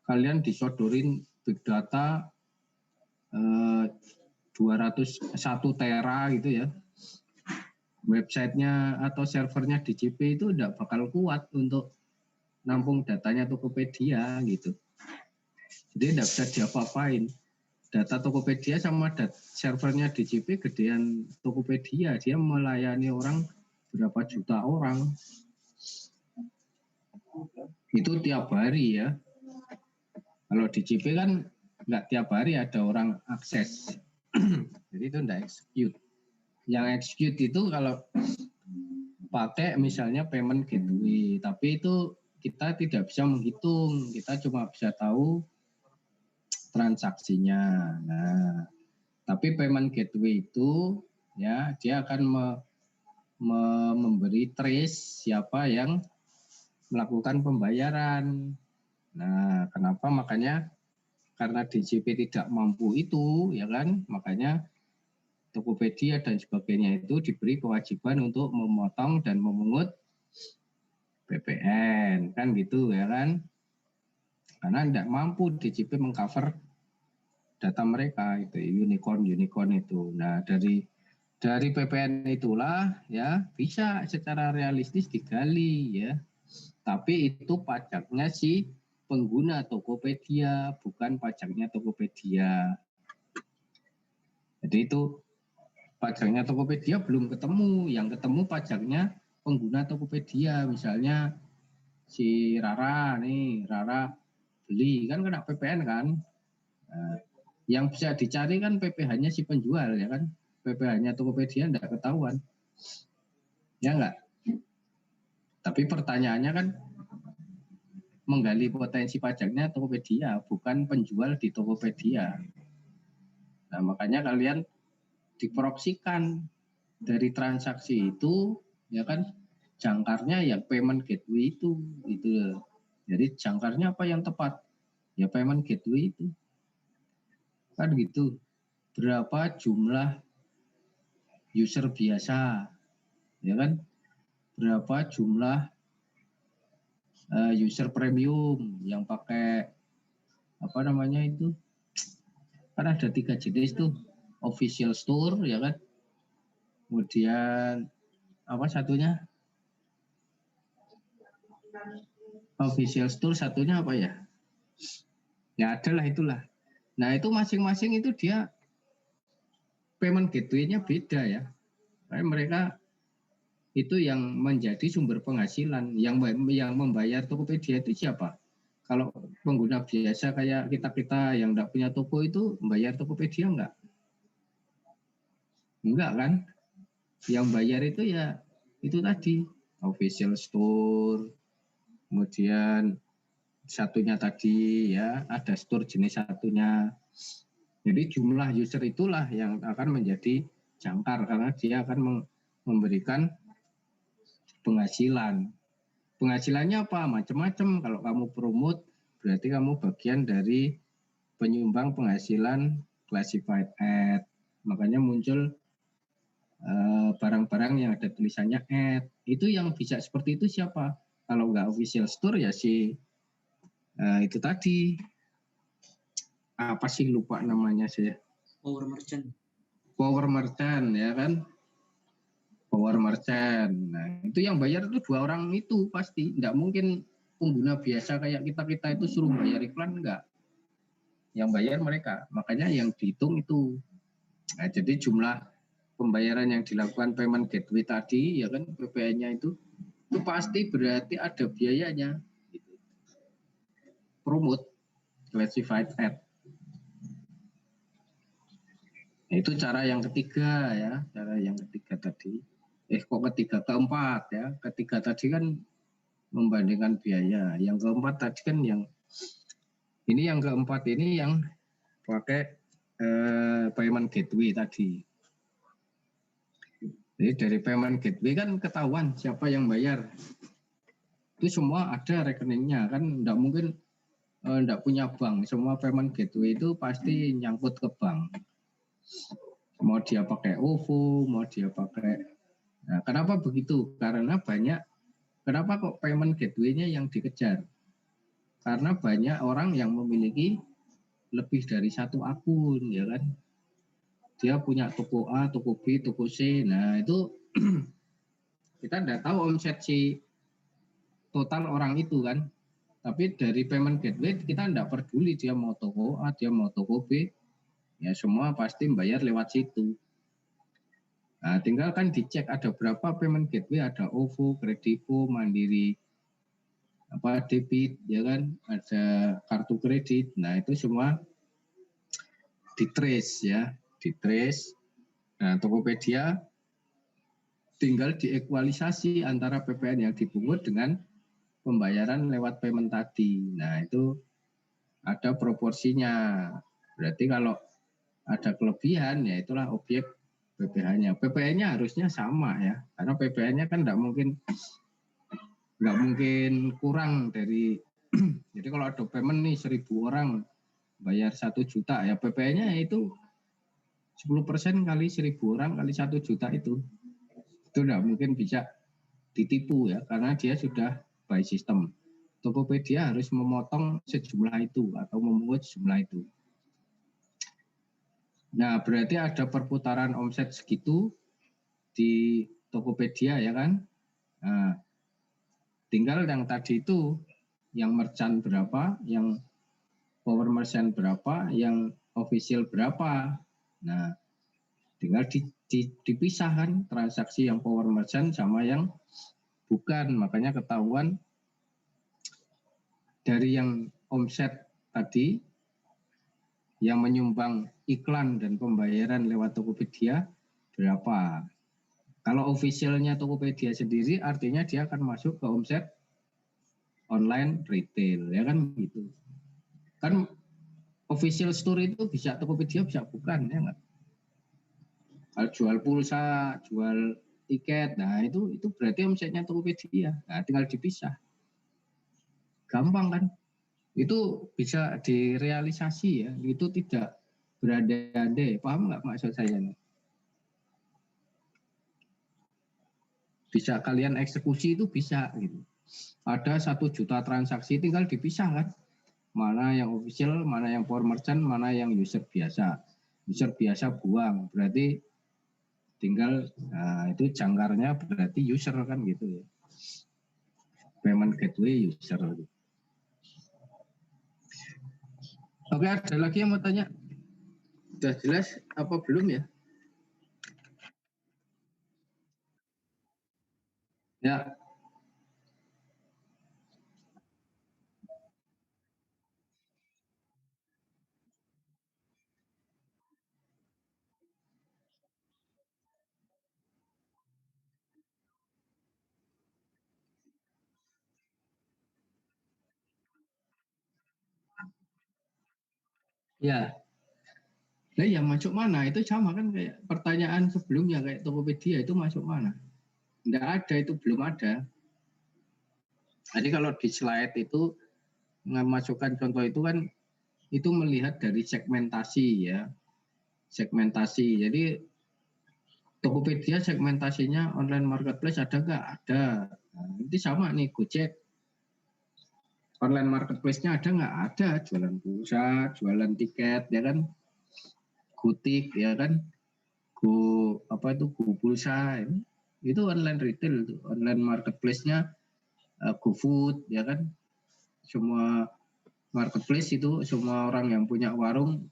Kalian disodorin big data 201 tera gitu ya. Websitenya atau servernya DJP itu tidak bakal kuat untuk nampung datanya Tokopedia gitu. Jadi tidak bisa diapa-apain. Data Tokopedia sama servernya DJP gedean Tokopedia, dia melayani orang berapa juta orang. Itu tiap hari ya. Kalau DJP kan nggak tiap hari ada orang akses. Jadi itu tidak execute. Yang execute itu kalau pakai misalnya payment gateway, tapi itu kita tidak bisa menghitung, kita cuma bisa tahu transaksinya. Nah, tapi payment gateway itu ya dia akan memberi trace siapa yang melakukan pembayaran. Nah, kenapa? Makanya karena DJP tidak mampu itu, ya kan? Makanya Tokopedia dan sebagainya itu diberi kewajiban untuk memotong dan memungut PPN, kan gitu ya kan? Karena tidak mampu DJP mengcover data mereka itu unicorn itu. Nah, dari PPN itulah ya bisa secara realistis digali ya. Tapi itu pajaknya si pengguna Tokopedia, bukan pajaknya Tokopedia. Jadi itu pajaknya Tokopedia belum ketemu, yang ketemu pajaknya pengguna Tokopedia. Misalnya si Rara beli kan kena PPN kan. Nah, yang bisa dicari kan PPh-nya si penjual ya kan. PPh-nya Tokopedia enggak ketahuan. Ya enggak? Tapi pertanyaannya kan menggali potensi pajaknya Tokopedia, bukan penjual di Tokopedia. Nah, makanya kalian diproksikan dari transaksi itu ya kan jangkarnya ya payment gateway itu gitu. Jadi jangkarnya apa yang tepat? Ya payment gateway itu. Kan gitu. Berapa jumlah user biasa? Ya kan? Berapa jumlah user premium yang pakai apa namanya itu? Kan ada 3 jenis tuh. Official store ya kan? Kemudian apa satunya? Official store satunya apa ya? Ya adalah itulah. Nah itu masing-masing itu dia payment gateway-nya beda ya. Karena mereka itu yang menjadi sumber penghasilan. Yang membayar Tokopedia itu siapa? Kalau pengguna biasa kayak kita yang tidak punya toko itu membayar Tokopedia enggak? Enggak kan? Yang bayar itu ya itu tadi official store, kemudian satunya tadi ya ada store jenis satunya. Jadi jumlah user itulah yang akan menjadi jangkar karena dia akan memberikan penghasilan. Penghasilannya apa? Macam-macam. Kalau kamu promote berarti kamu bagian dari penyumbang penghasilan classified ad. Makanya muncul barang-barang yang ada tulisannya ad. Itu yang bisa seperti itu siapa? Kalau nggak official store ya si itu tadi apa sih lupa namanya saya. Power merchant ya kan? Power merchant. Nah itu yang bayar itu 2 orang itu pasti. Nggak mungkin pengguna biasa kayak kita itu suruh bayar iklan enggak. Yang bayar mereka. Makanya yang dihitung itu. Nah, jadi jumlah pembayaran yang dilakukan payment gateway tadi ya kan PPN-nya itu pasti berarti ada biayanya gitu. Promote classified ad. Nah, itu cara yang ketiga ya, cara yang ketiga tadi. kok ketiga, keempat ya. Ketiga tadi kan membandingkan biaya. Yang keempat tadi kan yang keempat ini yang pakai payment gateway tadi. Jadi dari payment gateway kan ketahuan siapa yang bayar. Itu semua ada rekeningnya kan, nggak mungkin nggak punya bank. Semua payment gateway itu pasti nyangkut ke bank. Mau dia pakai OVO, mau dia pakai. Nah, kenapa begitu? Karena kenapa kok payment gateway-nya yang dikejar? Karena banyak orang yang memiliki lebih dari satu akun, ya kan? Dia punya toko A, toko B, toko C. Nah, itu kita tidak tahu omset si total orang itu kan. Tapi dari payment gateway kita tidak peduli dia mau toko A, dia mau toko B. Ya semua pasti bayar lewat situ. Nah, tinggal kan dicek ada berapa payment gateway, ada OVO, Kredivo, Mandiri, debit, ya kan, ada kartu kredit. Nah, itu semua ditrace ya, ditrace. Nah, Tokopedia tinggal diekualisasi antara PPN yang dipungut dengan pembayaran lewat payment tadi. Nah, itu ada proporsinya. Berarti kalau ada kelebihan, ya itulah objek PPh-nya. PPN-nya harusnya sama ya, karena PPN-nya kan nggak mungkin kurang dari. Jadi kalau ada payment nih 1.000 orang bayar 1 juta, ya PPN-nya itu 10% kali 1.000 orang kali 1 juta itu nggak mungkin bisa ditipu ya, karena dia sudah by system. Tokopedia harus memotong sejumlah itu atau memungut sejumlah itu. Nah, berarti ada perputaran omset segitu di Tokopedia ya kan. Nah, tinggal yang tadi itu, yang merchant berapa, yang power merchant berapa, yang official berapa. Nah, tinggal dipisahkan transaksi yang power merchant sama yang bukan. Makanya ketahuan dari yang omset tadi, yang menyumbang iklan dan pembayaran lewat Tokopedia berapa. Kalau officialnya Tokopedia sendiri artinya dia akan masuk ke omset online retail, ya kan gitu. Kan official store itu bisa Tokopedia, bisa bukan, ya nggak? Kalau jual pulsa, jual tiket, nah itu berarti omsetnya Tokopedia. Nah, tinggal dipisah. Gampang kan? Itu bisa direalisasi ya, itu tidak berandai-andai. Paham nggak maksud saya? Bisa kalian eksekusi, itu bisa gitu. Ada 1 juta transaksi, tinggal dipisah kan, mana yang official, mana yang power merchant, mana yang user biasa. User biasa buang, berarti tinggal itu jangkarnya berarti user kan gitu ya. Payment gateway user gitu. Oke, ada lagi yang mau tanya? Sudah jelas apa belum ya? Ya. Ya. Nah, yang masuk mana? Itu sama kan kayak pertanyaan sebelumnya, kayak Tokopedia itu masuk mana? Tidak ada, itu belum ada. Jadi kalau di slide itu memasukkan contoh itu kan, itu melihat dari segmentasi ya. Segmentasi. Jadi Tokopedia segmentasinya online marketplace ada nggak? Ada. Nah, itu sama nih, Gojek. Online marketplace-nya ada nggak? Ada. Jualan pulsa, jualan tiket, ya kan? Gotik, ya kan? Go pulsa ini. Itu online retail, online marketplace-nya GoFood, ya kan? Semua marketplace itu, semua orang yang punya warung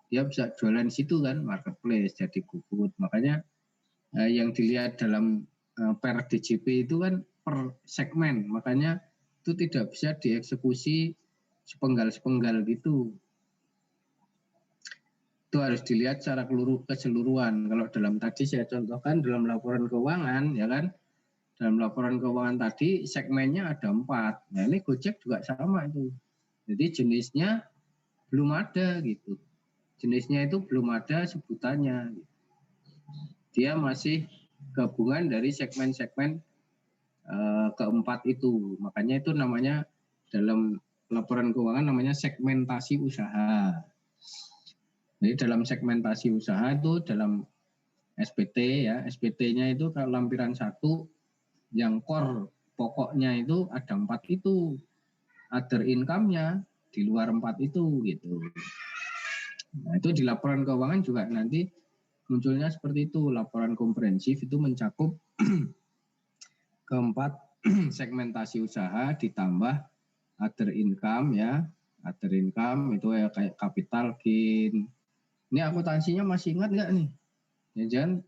dia bisa jualan di situ kan, marketplace jadi GoFood. Makanya yang dilihat dalam per DJP itu kan per segmen, makanya itu tidak bisa dieksekusi sepenggal-sepenggal gitu. Itu harus dilihat secara keseluruhan. Kalau dalam tadi saya contohkan dalam laporan keuangan, ya kan, dalam laporan keuangan tadi segmennya ada 4. Nah ini Gojek juga sama itu. Jadi jenisnya belum ada gitu. Jenisnya itu belum ada sebutannya. Dia masih gabungan dari segmen-segmen keempat itu. Makanya itu namanya dalam laporan keuangan namanya segmentasi usaha. Jadi dalam segmentasi usaha itu dalam SPT ya, SPT-nya itu kalau lampiran 1 yang core pokoknya itu ada 4 itu. Other income-nya di luar 4 itu gitu. Nah, itu di laporan keuangan juga nanti munculnya seperti itu. Laporan komprehensif itu mencakup keempat segmentasi usaha ditambah other income ya. Other income itu ya kayak capital gain. Ini akuntansinya masih ingat nggak nih? Ya jangan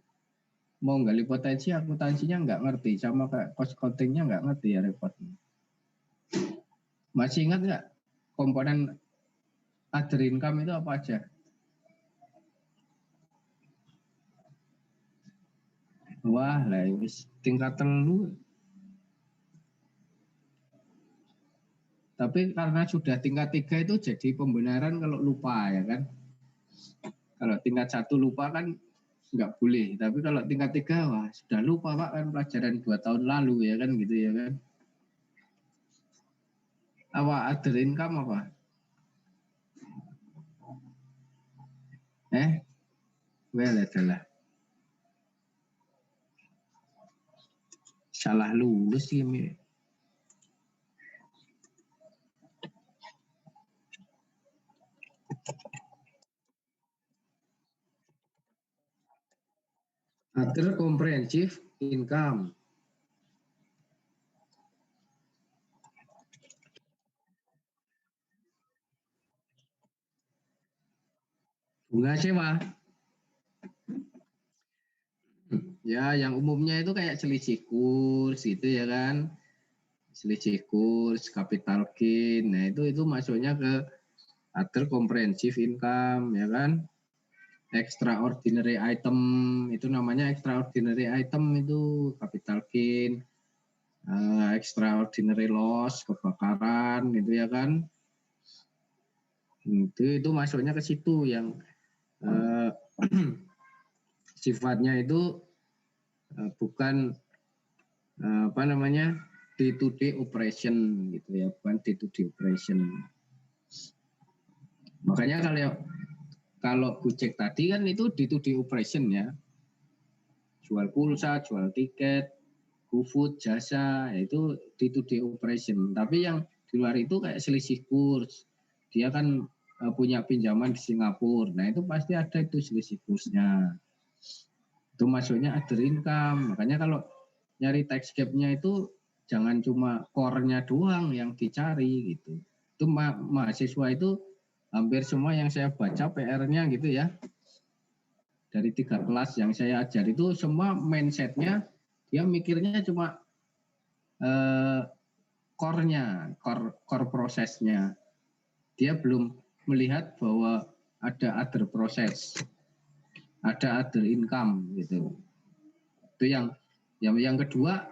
mau gali potensi akuntansinya nggak ngerti, sama kayak cost accounting-nya nggak ngerti ya repot. Masih ingat nggak komponen other income itu apa aja? Wah lah wis tingkat 3. Tapi karena sudah tingkat 3 itu jadi pembenaran kalau lupa ya kan. Kalau tingkat 1 lupa kan nggak boleh. Tapi kalau tingkat 3 wah sudah lupa Pak kan pelajaran 2 tahun lalu ya kan gitu ya kan. Apa other income apa? Well adalah salah lulus sih. Other comprehensive income. Bunga sewa. Ya, yang umumnya itu kayak selisih kurs gitu ya kan. Selisih kurs, capital gain. Nah, itu masuknya ke other comprehensive income ya kan. Extraordinary item itu namanya extraordinary item itu capital gain. Extraordinary loss, kebakaran gitu ya kan. Itu masuknya ke situ yang sifatnya itu bukan apa namanya day-to-day operation gitu ya, bukan day-to-day operation. Makanya kalau Gojek tadi kan itu day-to-day operation ya, jual pulsa, jual tiket, GoFood, jasa, itu day-to-day operation. Tapi yang di luar itu kayak selisih kurs, dia kan punya pinjaman di Singapura, nah itu pasti ada itu selisih kursnya. Itu masuknya other income. Makanya kalau nyari tax gap-nya itu jangan cuma core-nya doang yang dicari gitu. Itu mahasiswa itu hampir semua yang saya baca PR-nya gitu ya. Dari 3 kelas yang saya ajar itu semua mindset-nya dia mikirnya cuma core-nya, core prosesnya. Dia belum melihat bahwa ada other proses, ada other income gitu. Itu yang kedua,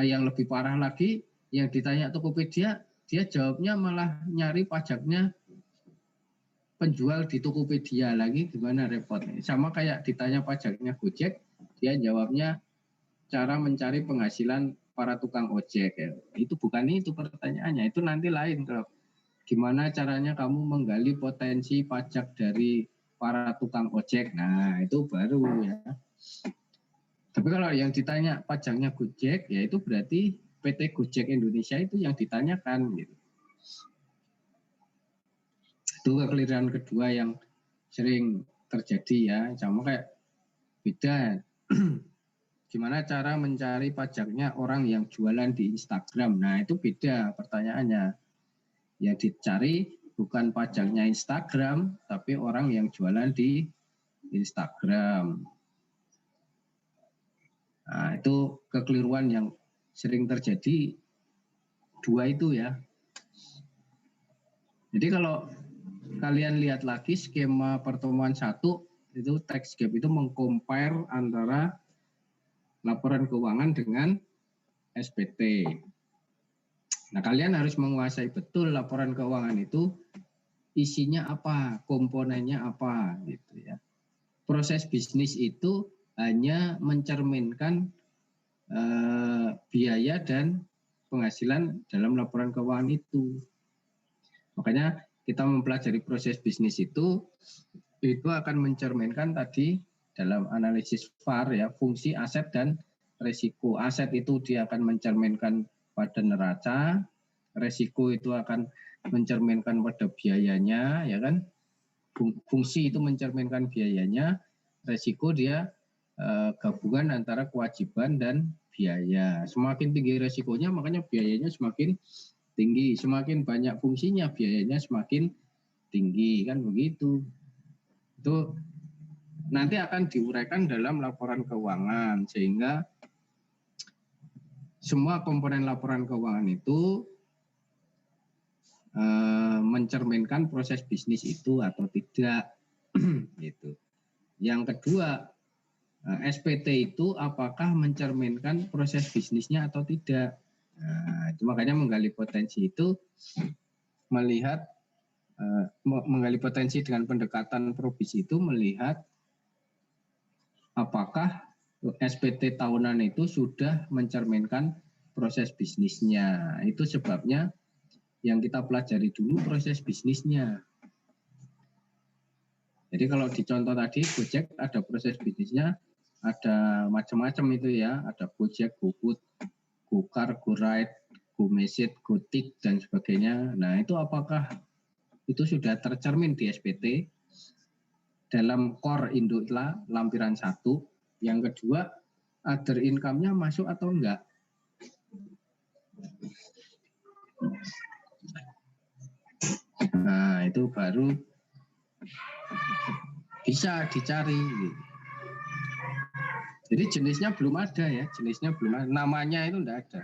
yang lebih parah lagi, yang ditanya Tokopedia, dia jawabnya malah nyari pajaknya penjual di Tokopedia lagi, gimana repotnya. Sama kayak ditanya pajaknya Gojek, dia jawabnya cara mencari penghasilan para tukang ojek. Ya. Itu bukan itu pertanyaannya, itu nanti lain. Kalau gimana caranya kamu menggali potensi pajak dari para tukang ojek, nah itu baru ya. Tapi kalau yang ditanya pajaknya Gojek, ya itu berarti PT Gojek Indonesia itu yang ditanyakan. Gitu. Itu kekeliruan kedua yang sering terjadi ya, sama kayak beda. Gimana cara mencari pajaknya orang yang jualan di Instagram? Nah itu beda pertanyaannya. Yang dicari bukan pajaknya Instagram, tapi orang yang jualan di Instagram. Nah, itu kekeliruan yang sering terjadi 2 itu ya. Jadi kalau kalian lihat lagi skema pertemuan 1 itu tax gap itu mengcompare antara laporan keuangan dengan SPT. Nah, kalian harus menguasai betul laporan keuangan itu isinya apa, komponennya apa gitu ya. Proses bisnis itu hanya mencerminkan biaya dan penghasilan dalam laporan keuangan itu. Makanya kita mempelajari proses bisnis itu akan mencerminkan tadi dalam analisis VAR ya, fungsi aset dan resiko. Aset itu dia akan mencerminkan pada neraca, resiko itu akan mencerminkan pada biayanya, ya kan? Fungsi itu mencerminkan biayanya, resiko dia gabungan antara kewajiban dan biaya. Semakin tinggi resikonya, makanya biayanya semakin tinggi. Semakin banyak fungsinya, biayanya semakin tinggi, kan begitu. Itu nanti akan diuraikan dalam laporan keuangan, sehingga semua komponen laporan keuangan itu mencerminkan proses bisnis itu atau tidak. Gitu. Yang kedua, SPT itu apakah mencerminkan proses bisnisnya atau tidak. Nah, itu makanya menggali potensi itu melihat menggali potensi dengan pendekatan probis itu melihat apakah SPT tahunan itu sudah mencerminkan proses bisnisnya. Itu sebabnya yang kita pelajari dulu proses bisnisnya. Jadi kalau di contoh tadi Gojek ada proses bisnisnya, ada macam-macam itu ya, ada Gojek, GoFood, GoCar, GoRide, GoMessage, GoTik dan sebagainya. Nah, itu apakah itu sudah tercermin di SPT dalam core Indotla lampiran 1? Yang kedua, other income-nya masuk atau enggak? Nah, itu baru bisa dicari. Jadi jenisnya belum ada ya, jenisnya belum ada, namanya itu enggak ada.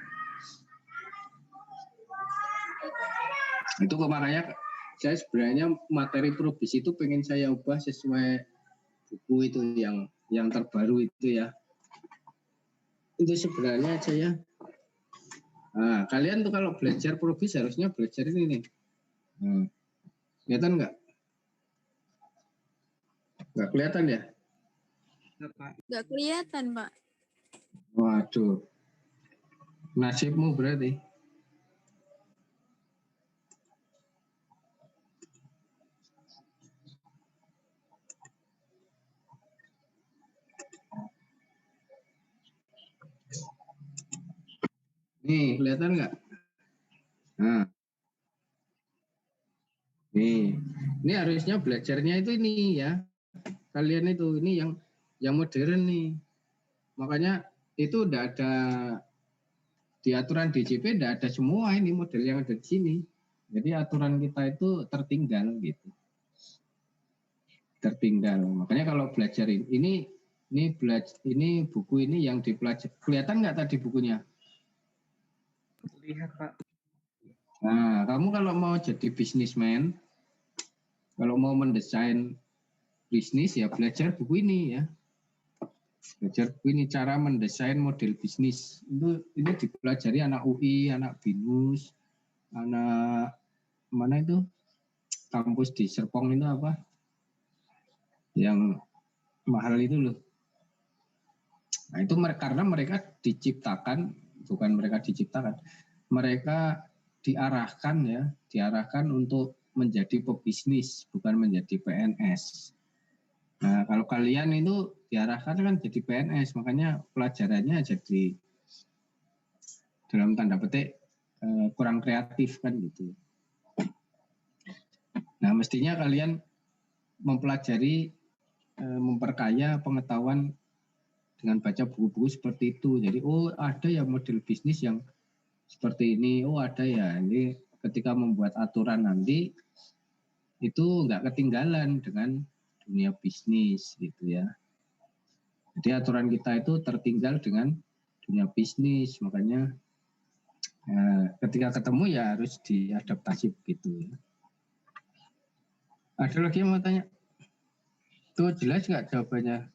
Itu makanya saya sebenarnya materi probis itu pengen saya ubah sesuai buku itu yang terbaru itu ya. Itu sebenarnya saya. Nah, kalian tuh kalau belajar probis harusnya belajar ini nih. Kelihatan nggak? Nggak kelihatan ya? Nggak kelihatan, Pak. Waduh. Nasibmu berarti. Nih, kelihatan nggak? Nah. Nih, ini harusnya belajarnya itu ini ya. Kalian itu ini yang modern nih. Makanya itu udah ada di aturan DJP, udah ada semua ini model yang ada di sini. Jadi aturan kita itu tertinggal gitu. Tertinggal. Makanya kalau belajar ini buku ini yang dipelajari. Kelihatan nggak tadi bukunya? Lihat Pak. Nah, kamu kalau mau jadi bisnismen, kalau mau mendesain bisnis ya belajar buku ini ya. Belajar buku ini cara mendesain model bisnis. Ini dipelajari anak UI, anak BINUS, anak mana itu kampus di Serpong itu apa? Yang mahal itu loh. Nah, itu karena mereka diciptakan, bukan mereka diciptakan, mereka diarahkan untuk menjadi pebisnis, bukan menjadi PNS. Nah, kalau kalian itu diarahkan kan jadi PNS, makanya pelajarannya jadi dalam tanda petik kurang kreatif kan gitu. Nah, mestinya kalian mempelajari, memperkaya pengetahuan dengan baca buku-buku seperti itu. Jadi, oh ada ya model bisnis yang seperti ini, oh ada ya. Ini ketika membuat aturan nanti itu nggak ketinggalan dengan dunia bisnis gitu ya. Jadi aturan kita itu tertinggal dengan dunia bisnis, makanya ketika ketemu ya harus diadaptasi begitu ya. Ada lagi yang mau tanya? Tuh jelas nggak jawabannya?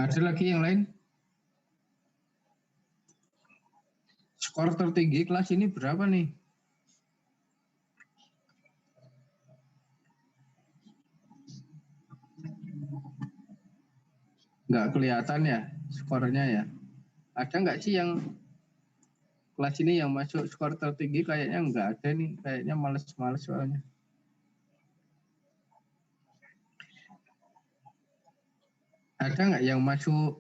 Ada lagi yang lain? Skor tertinggi kelas ini berapa nih? Nggak kelihatan ya skornya ya. Ada nggak sih yang kelas ini yang masuk skor tertinggi? Kayaknya nggak ada nih. Kayaknya males-males soalnya. Ada nggak yang masuk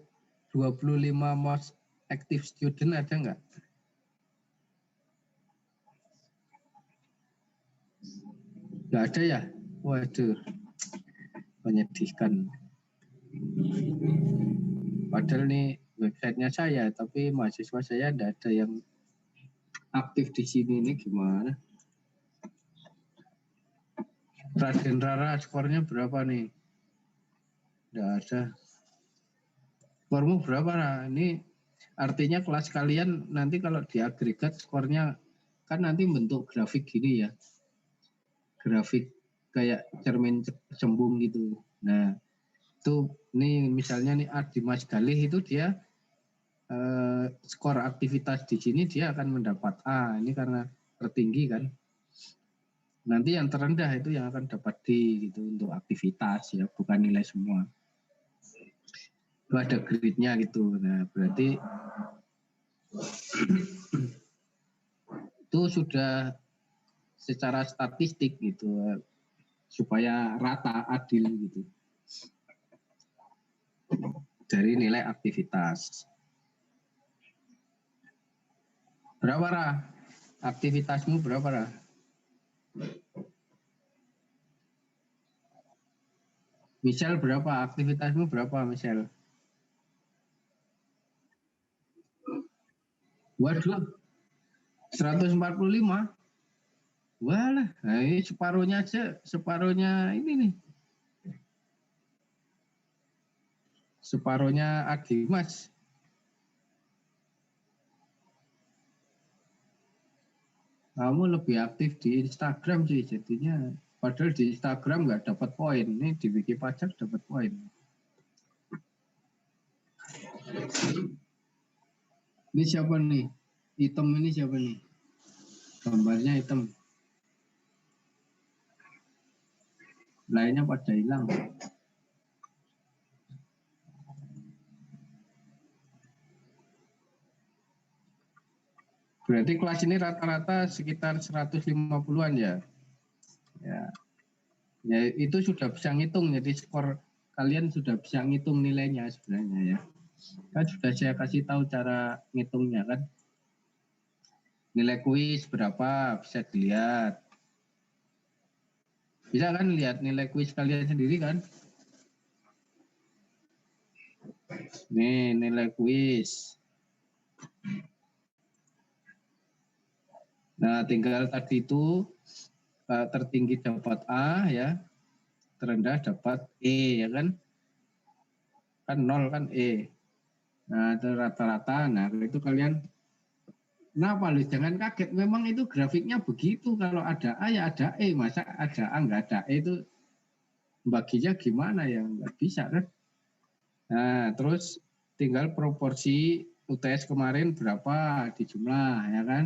25 most active student, ada nggak? Nggak ada ya? Waduh, menyedihkan. Padahal nih websitenya saya, tapi mahasiswa saya nggak ada yang aktif di sini. Ini gimana? Raden Rara skornya berapa nih? Nggak ada. Skormu berapa? Nah, ini artinya kelas kalian nanti kalau diagregat skornya kan nanti bentuk grafik gini ya. Grafik kayak cermin cembung gitu. Nah, itu nih misalnya nih Dimas Galih itu dia skor aktivitas di sini dia akan mendapat A. Ini karena tertinggi kan. Nanti yang terendah itu yang akan dapat D gitu untuk aktivitas ya, bukan nilai semua. Itu ada grid-nya gitu. Nah, berarti itu sudah secara statistik gitu supaya rata adil gitu dari nilai aktivitas. Berapa Ra? Aktivitasmu berapa Ra? Misal berapa? Aktivitasmu berapa Misal? Waduh, 145. Walah, nah ini separuhnya aja, separuhnya ini nih. Separuhnya Adimas. Kamu lebih aktif di Instagram sih jadinya. Padahal di Instagram nggak dapat poin. Ini di Wiki Pajak dapat poin. Ini siapa nih? Hitam ini siapa nih? Gambarnya hitam. Lainnya pada hilang. Berarti kelas ini rata-rata sekitar 150-an ya. Ya itu sudah bisa ngitung. Jadi skor kalian sudah bisa ngitung nilainya sebenarnya ya. Kan sudah saya kasih tahu cara ngitungnya kan. Nilai kuis berapa bisa dilihat. Bisa kan lihat nilai kuis kalian sendiri kan. Nih nilai kuis. Nah tinggal tadi itu tertinggi dapat A ya. Terendah dapat E ya kan. Kan 0 kan E. Nah itu rata-rata. Nah itu kalian kenapa lu jangan kaget, memang itu grafiknya begitu, kalau ada A ya ada E, masa ada A nggak ada E itu baginya gimana ya, nggak bisa kan. Nah terus tinggal proporsi UTS kemarin berapa di jumlah ya kan.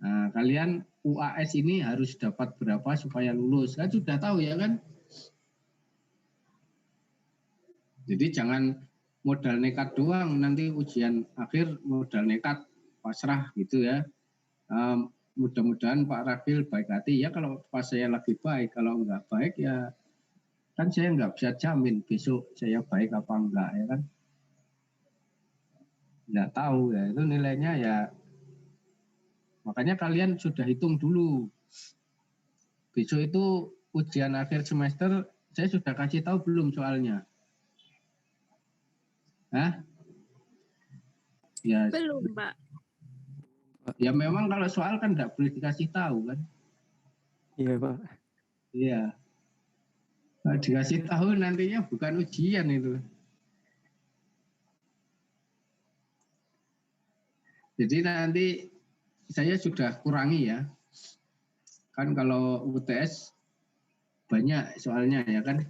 Nah kalian UAS ini harus dapat berapa supaya lulus, kan sudah tahu ya kan. Jadi jangan modal nekat doang, nanti ujian akhir modal nekat pasrah gitu ya. Mudah-mudahan Pak Rafil baik hati ya, kalau pas saya lagi baik, kalau nggak baik ya kan saya nggak bisa jamin besok saya baik apa enggak ya kan, nggak tahu ya, itu nilainya ya. Makanya kalian sudah hitung dulu, besok itu ujian akhir semester saya sudah kasih tahu belum soalnya? Hah? Ya Belum, Pak. Ya memang kalau soal kan nggak boleh dikasih tahu kan. Iya Pak. Iya. Nah, dikasih tahu nantinya bukan ujian itu. Jadi nanti saya sudah kurangi ya. Kan kalau UTS banyak soalnya ya kan.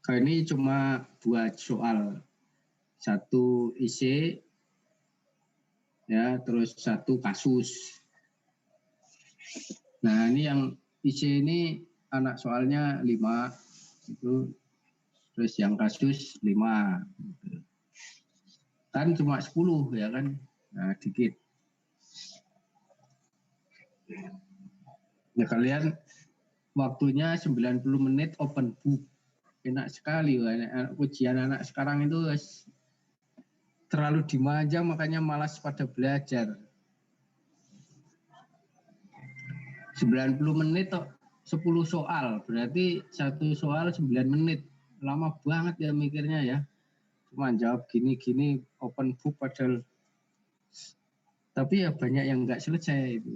Kalau ini cuma buat soal satu IC ya, terus satu kasus. Nah ini yang IC ini anak soalnya 5 itu, terus yang kasus 5 kan cuma 10 ya kan, nah dikit. Ya kalian waktunya 90 menit open book, enak sekali. Ujian anak sekarang itu terlalu dimanja, makanya malas pada belajar. 90 menit 10 soal, berarti satu soal 9 menit. Lama banget ya mikirnya ya. Cuma jawab gini-gini open book padahal. Tapi ya banyak yang nggak selesai itu.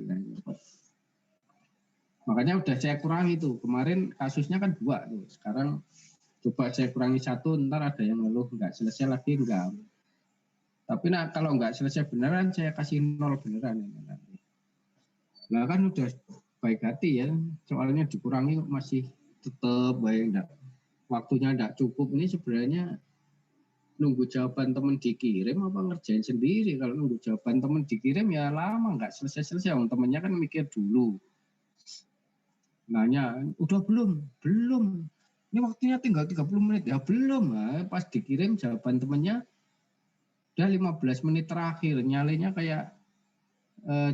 Makanya udah saya kurangi tuh. Kemarin kasusnya kan 2 tuh. Sekarang coba saya kurangi 1, ntar ada yang ngeluh nggak selesai lagi, enggak. Tapi kalau nggak selesai beneran saya kasih 0 beneran. Nah kan udah baik hati ya, soalnya dikurangi masih tetap baik, enggak, waktunya enggak cukup. Ini sebenarnya nunggu jawaban teman dikirim apa ngerjain sendiri. Kalau nunggu jawaban teman dikirim ya lama, nggak selesai-selesai. Temennya kan mikir dulu, nanya udah belum, ini waktunya tinggal 30 menit ya belum. Nah, pas dikirim jawaban temennya udah 15 menit terakhir, nyalinya kayak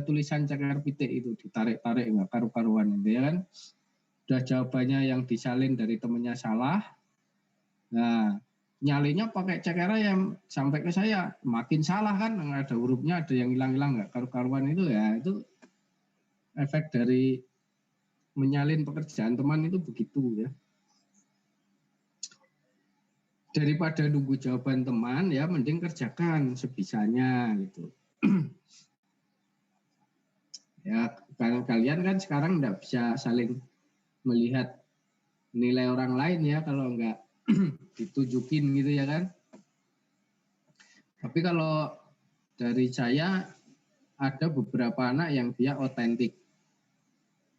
tulisan cakar pitik itu, ditarik-tarik nggak karu-karuan itu ya kan. Udah jawabannya yang disalin dari temennya salah, nah nyalinya pakai cakera yang sampai ke saya makin salah kan, nggak ada hurufnya, ada yang hilang-hilang nggak karu-karuan itu ya. Itu efek dari menyalin pekerjaan teman itu begitu ya. Daripada nunggu jawaban teman ya mending kerjakan sebisanya gitu. Ya kalian kan sekarang nggak bisa saling melihat nilai orang lain ya kalau nggak ditunjukin gitu ya kan. Tapi kalau dari saya ada beberapa anak yang dia otentik.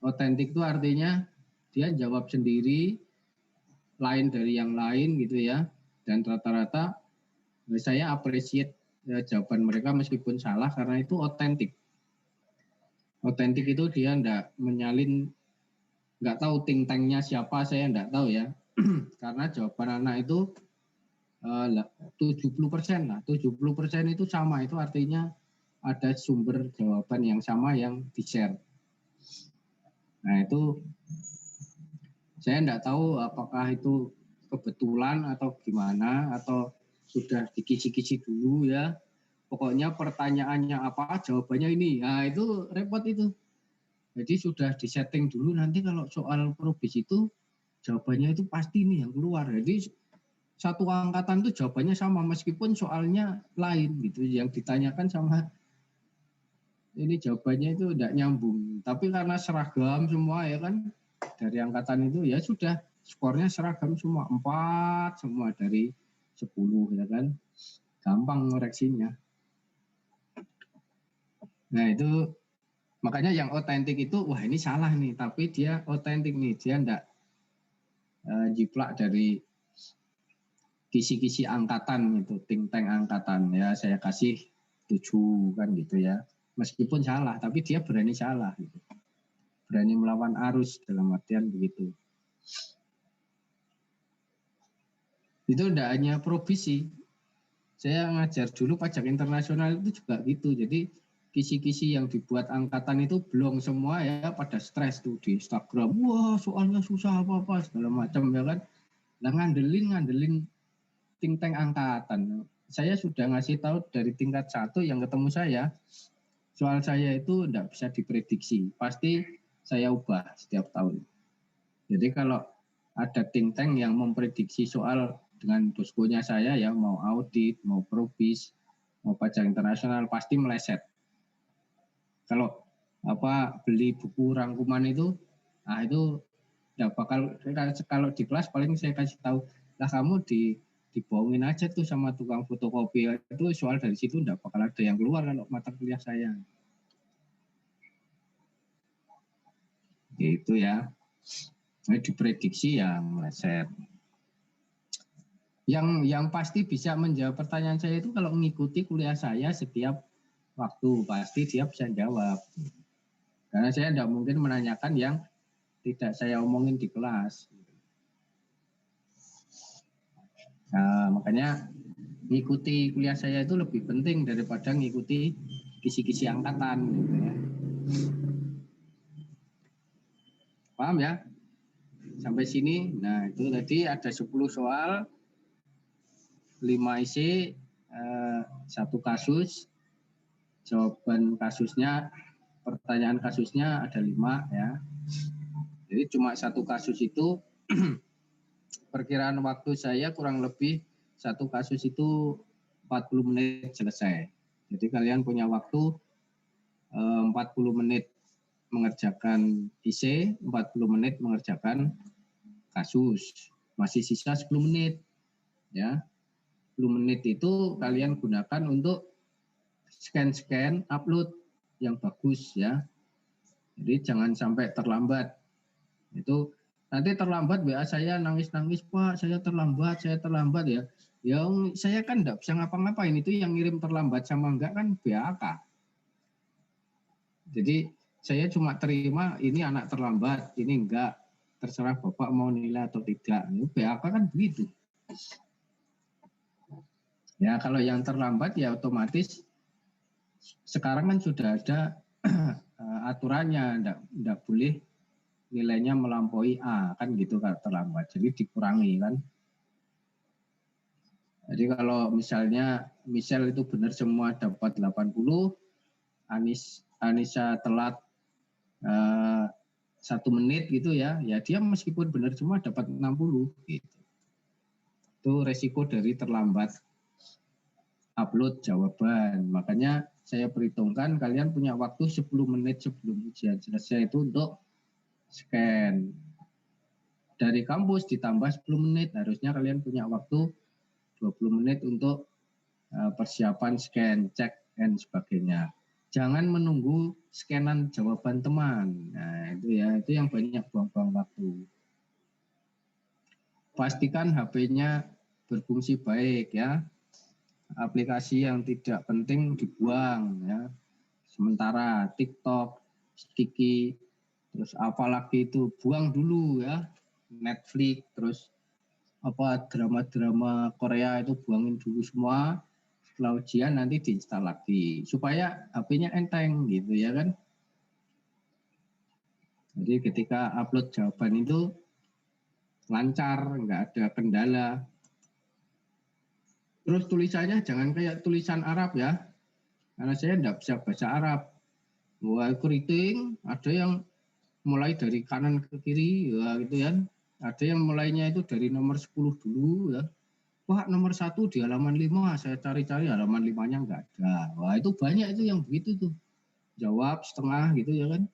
Otentik itu artinya dia jawab sendiri, lain dari yang lain gitu ya. Dan rata-rata saya appreciate jawaban mereka meskipun salah karena itu otentik. Otentik itu dia enggak menyalin, enggak tahu think tank-nya siapa, saya enggak tahu ya. Karena jawaban anak itu 70% lah. 70% itu sama, itu artinya ada sumber jawaban yang sama yang di-share. Nah itu saya enggak tahu apakah itu kebetulan atau gimana, atau sudah dikisi-kisi dulu ya. Pokoknya pertanyaannya apa, jawabannya ini. Nah itu repot itu. Jadi sudah disetting dulu, nanti kalau soal probis itu jawabannya itu pasti nih yang keluar. Jadi satu angkatan itu jawabannya sama meskipun soalnya lain gitu. Yang ditanyakan sama ini jawabannya itu tidak nyambung. Tapi karena seragam semua ya kan, dari angkatan itu ya sudah skornya seragam semua, 4 semua dari 10 ya kan. Gampang ngoreksinya. Nah itu makanya yang otentik itu wah ini salah nih, tapi dia otentik nih, dia enggak jiplak dari kisi-kisi angkatan itu, think tank angkatan ya, saya kasih 7 kan gitu ya. Meskipun salah, tapi dia berani salah gitu. Berani melawan arus dalam artian begitu. Itu enggak hanya probis sih. Saya ngajar dulu pajak internasional itu juga gitu. Jadi kisi-kisi yang dibuat angkatan itu belum semua ya pada stres tuh di Instagram. Wah soalnya susah apa-apa segala macam ya kan. Nah ngandelin think tank angkatan. Saya sudah ngasih tahu dari tingkat 1 yang ketemu saya, soal saya itu enggak bisa diprediksi. Pasti saya ubah setiap tahun. Jadi kalau ada think tank yang memprediksi soal dengan poskonya saya ya, mau audit, mau probis, mau pajak internasional, pasti meleset. Kalau beli buku rangkuman itu, nah itu nggak bakal, kalau di kelas paling saya kasih tahu, lah kamu dibohongin aja tuh sama tukang fotokopi, itu soal dari situ nggak bakal ada yang keluar kalau mata kuliah saya. Gitu ya. Nah, diprediksi ya meleset. Yang pasti bisa menjawab pertanyaan saya itu kalau mengikuti kuliah saya setiap waktu, pasti dia bisa jawab. Karena saya tidak mungkin menanyakan yang tidak saya omongin di kelas. Nah, makanya mengikuti kuliah saya itu lebih penting daripada mengikuti kisi-kisi angkatan. Gitu ya. Paham ya? Sampai sini. Nah, itu tadi ada 10 soal, 5 isi, 1 kasus. Jawaban kasusnya, pertanyaan kasusnya ada 5 ya. Jadi cuma 1 kasus itu perkiraan waktu saya kurang lebih 1 kasus itu 40 menit selesai. Jadi kalian punya waktu 40 menit mengerjakan isi, 40 menit mengerjakan kasus. Masih sisa 10 menit. Ya. 10 menit itu kalian gunakan untuk scan upload yang bagus ya. Jadi jangan sampai terlambat. Itu nanti terlambat WA saya nangis-nangis, Pak, saya terlambat ya. Ya saya kan enggak bisa ngapa-ngapain, itu yang ngirim terlambat sama enggak kan BAK. Jadi saya cuma terima ini anak terlambat, ini enggak, terserah Bapak mau nilai atau tidak. BAK kan begitu. Ya kalau yang terlambat ya otomatis sekarang kan sudah ada aturannya, enggak boleh nilainya melampaui A, kan gitu kalau terlambat. Jadi dikurangi kan. Jadi kalau misalnya Michelle itu benar semua dapat 80, Anissa telat 1 menit gitu ya, ya dia meskipun benar semua dapat 60 gitu. Itu resiko dari terlambat upload jawaban. Makanya saya perhitungkan kalian punya waktu 10 menit sebelum ujian selesai itu untuk scan. Dari kampus ditambah 10 menit, harusnya kalian punya waktu 20 menit untuk persiapan scan, cek, dan sebagainya. Jangan menunggu scanan jawaban teman. Nah, itu ya, itu yang banyak buang-buang waktu. Pastikan HP-nya berfungsi baik ya. Aplikasi yang tidak penting dibuang ya. Sementara TikTok, Sticky, terus apalagi itu buang dulu ya. Netflix, terus drama-drama Korea itu buangin dulu semua. Setelah ujian nanti diinstal lagi supaya HP-nya enteng gitu ya kan. Jadi ketika upload jawaban itu lancar, nggak ada kendala. Terus tulisannya jangan kayak tulisan Arab ya, karena saya nggak bisa bahasa Arab. Mulai keriting, ada yang mulai dari kanan ke kiri ya gitu kan. Ada yang mulainya itu dari nomor 10 dulu ya. Wah, nomor 1 di halaman 5, saya cari-cari halaman 5-nya nggak ada. Wah, itu banyak itu yang begitu tuh. Jawab setengah gitu ya kan.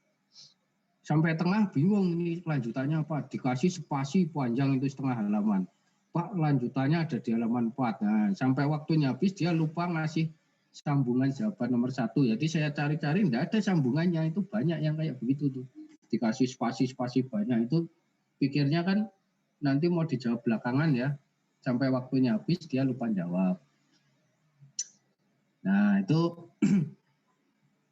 Sampai tengah bingung ini lanjutannya apa. Dikasih spasi panjang itu setengah halaman. Pak, lanjutannya ada di halaman 4. Nah, sampai waktunya habis dia lupa ngasih sambungan jawaban nomor 1. Jadi saya cari-cari nggak ada sambungannya. Itu banyak yang kayak begitu tuh. Dikasih spasi-spasi banyak itu pikirnya kan nanti mau dijawab belakangan ya. Sampai waktunya habis dia lupa jawab. Nah itu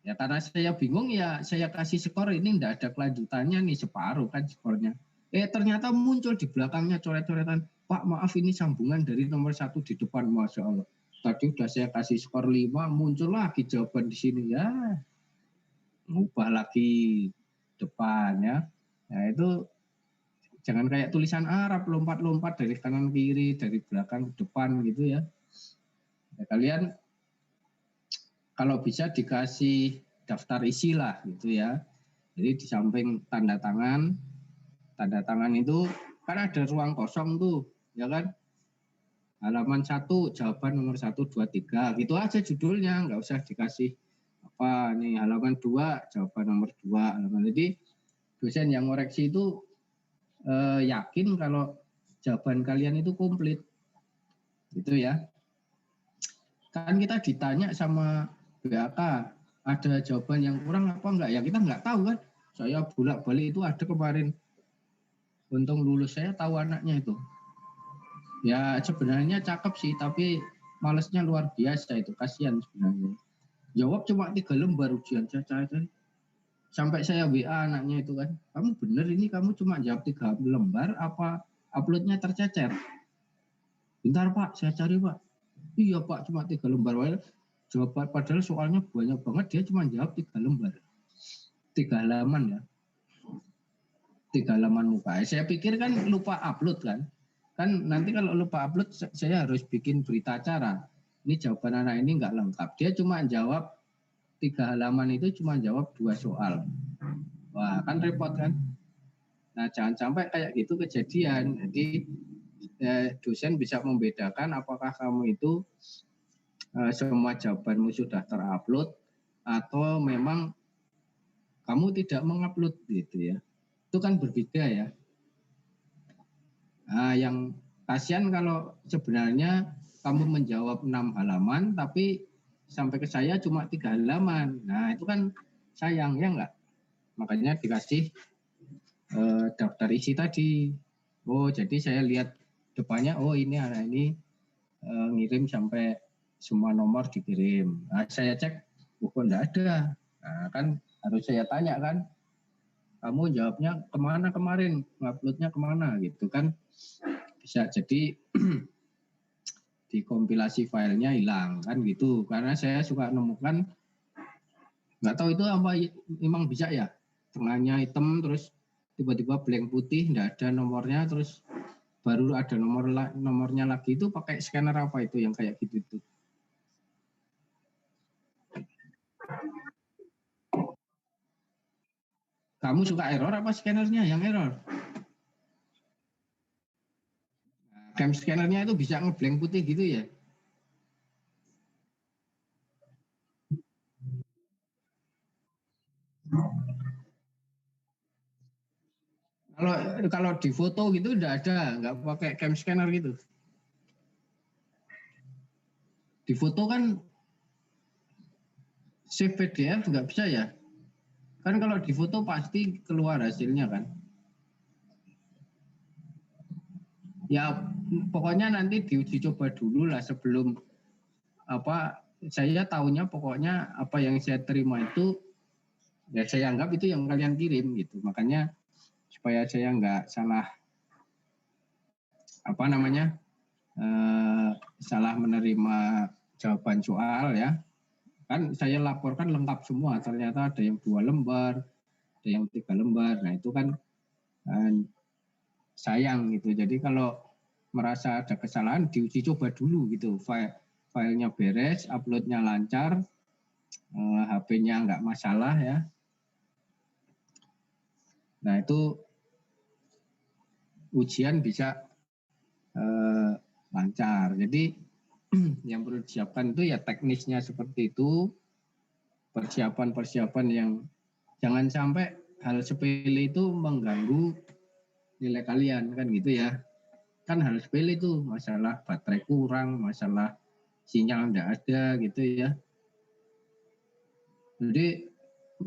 ya karena saya bingung ya saya kasih skor ini enggak ada kelanjutannya nih, separuh kan skornya. Ternyata muncul di belakangnya coret-coretan, Pak maaf ini sambungan dari nomor 1 di depan, Masya Allah. Tadi udah saya kasih skor 5, muncul lagi jawaban di sini ya. Ngubah lagi depan ya. Nah itu jangan kayak tulisan Arab, lompat-lompat dari kanan kiri, dari belakang ke depan gitu ya. Ya kalian kalau bisa dikasih daftar isi lah gitu ya. Jadi di samping tanda tangan itu kan ada ruang kosong tuh, ya kan? Halaman 1, jawaban nomor 1, 2, 3, gitu aja judulnya, nggak usah dikasih apa nih halaman 2 jawaban nomor 2 halaman. Jadi dosen yang ngoreksi itu yakin kalau jawaban kalian itu komplit gitu ya. Kan kita ditanya sama BAK ada jawaban yang kurang apa enggak ya, kita enggak tahu kan. Saya bolak-balik itu ada kemarin, untung lulus saya tahu anaknya itu ya sebenarnya cakep sih tapi malesnya luar biasa, itu kasihan sebenarnya. Jawab cuma 3 lembar ujian caca itu. Sampai saya WA anaknya itu kan, kamu bener ini kamu cuma jawab 3 lembar apa uploadnya tercecer? Bentar Pak, saya cari Pak. Iya Pak, cuma 3 lembar. Jawaban padahal soalnya banyak banget, dia cuma jawab 3 lembar. 3 halaman ya. 3 halaman muka. Saya pikir kan lupa upload kan. Kan nanti kalau lupa upload saya harus bikin berita acara. Ini jawaban anak ini enggak lengkap. Dia cuma jawab 3 halaman itu cuma jawab 2 soal. Wah, kan repot kan. Nah, jangan sampai kayak gitu kejadian. Jadi dosen bisa membedakan apakah kamu itu semua jawabanmu sudah terupload atau memang kamu tidak mengupload gitu ya. Itu kan berbeda ya. Nah, yang kasihan kalau sebenarnya kamu menjawab 6 halaman tapi sampai ke saya cuma 3 halaman. Nah, itu kan sayang ya enggak? Makanya dikasih daftar isi tadi. Oh, jadi saya lihat depannya, oh ini anak ini ngirim sampai semua nomor dikirim. Nah, saya cek, kok enggak ada. Nah, kan harus saya tanya kan, kamu jawabnya kemana kemarin, nguploadnya kemana gitu kan. Bisa jadi dikompilasi filenya hilang kan gitu. Karena saya suka nemukan, nggak tahu itu apa memang bisa ya, tengahnya hitam terus tiba-tiba blank putih, nggak ada nomornya, terus baru ada nomornya lagi. Itu pakai scanner apa itu yang kayak gitu itu? Kamu suka error apa scannernya yang error? Cam scannernya itu bisa ngeblank putih gitu ya? Kalau di foto gitu udah ada, nggak pakai cam scanner gitu. Di foto kan save PDF nggak bisa ya? Kan kalau di foto pasti keluar hasilnya kan? Ya pokoknya nanti diuji coba dulu lah sebelum apa. Saya tahunya pokoknya apa yang saya terima itu ya saya anggap itu yang kalian kirim gitu. Makanya supaya saya nggak salah apa namanya salah menerima jawaban soal ya. Kan saya laporkan lengkap semua, ternyata ada yang 2 lembar, ada yang 3 lembar. Nah itu kan sayang gitu. Jadi kalau merasa ada kesalahan diuji coba dulu gitu, filenya beres, uploadnya lancar, HP-nya nggak masalah ya. Nah itu ujian bisa lancar. Jadi yang perlu disiapkan itu ya teknisnya seperti itu, persiapan-persiapan yang jangan sampai hal sepele itu mengganggu nilai kalian kan gitu ya. Kan hal sepele itu masalah baterai kurang, masalah sinyal enggak ada gitu ya. Jadi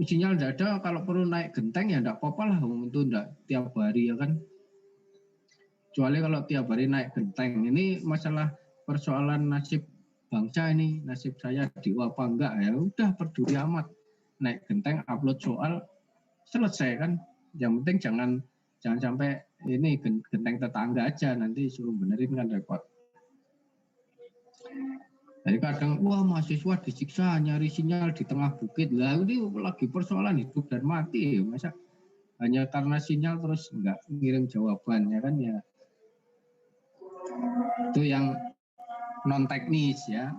sinyal enggak ada, kalau perlu naik genteng ya enggak apa-apa lah, itu enggak tiap hari ya kan. Kecuali kalau tiap hari naik genteng, ini masalah persoalan nasib bangsa ini, nasib saya di apa enggak ya udah peduli amat. Naik genteng, upload soal, selesai kan. Yang penting jangan sampai ini genteng tetangga aja, nanti suruh benerin kan repot. Jadi kadang wah mahasiswa disiksa nyari sinyal di tengah bukit, lah ini lagi persoalan hidup dan mati, masa hanya karena sinyal terus enggak ngirim jawaban ya kan ya. Itu yang non teknis ya.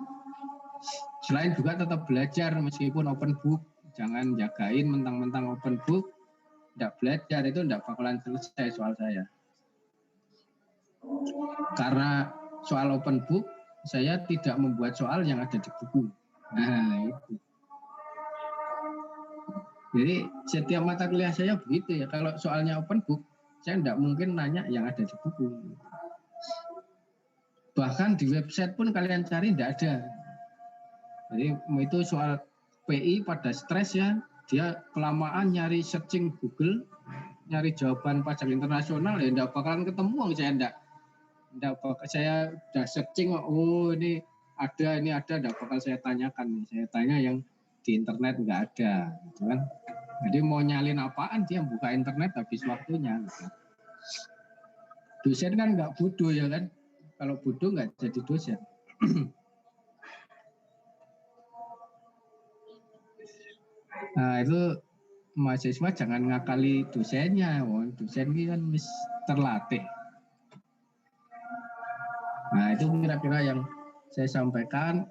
Selain juga tetap belajar meskipun open book, jangan jagain mentang-mentang open book enggak belajar, itu enggak bakalan selesai soal saya. Karena soal open book saya tidak membuat soal yang ada di buku. Nah itu. Jadi setiap mata kuliah saya begitu ya. Kalau soalnya open book, saya tidak mungkin nanya yang ada di buku. Bahkan di website pun kalian cari tidak ada. Jadi itu soal PI pada stres ya. Dia kelamaan nyari searching Google, nyari jawaban pajak internasional ya tidak bakalan ketemu. Saya udah searching, oh ini ada, tidak bakal saya tanyakan. Saya tanya yang di internet nggak ada, gitu kan. Jadi mau nyalin apaan dia buka internet habis waktunya. Gitu. Dosen kan nggak bodoh ya kan. Kalau bodoh nggak jadi dosen. Nah itu mahasiswa jangan ngakali dosennya. Dosen ini kan terlatih. Nah itu kira-kira yang saya sampaikan.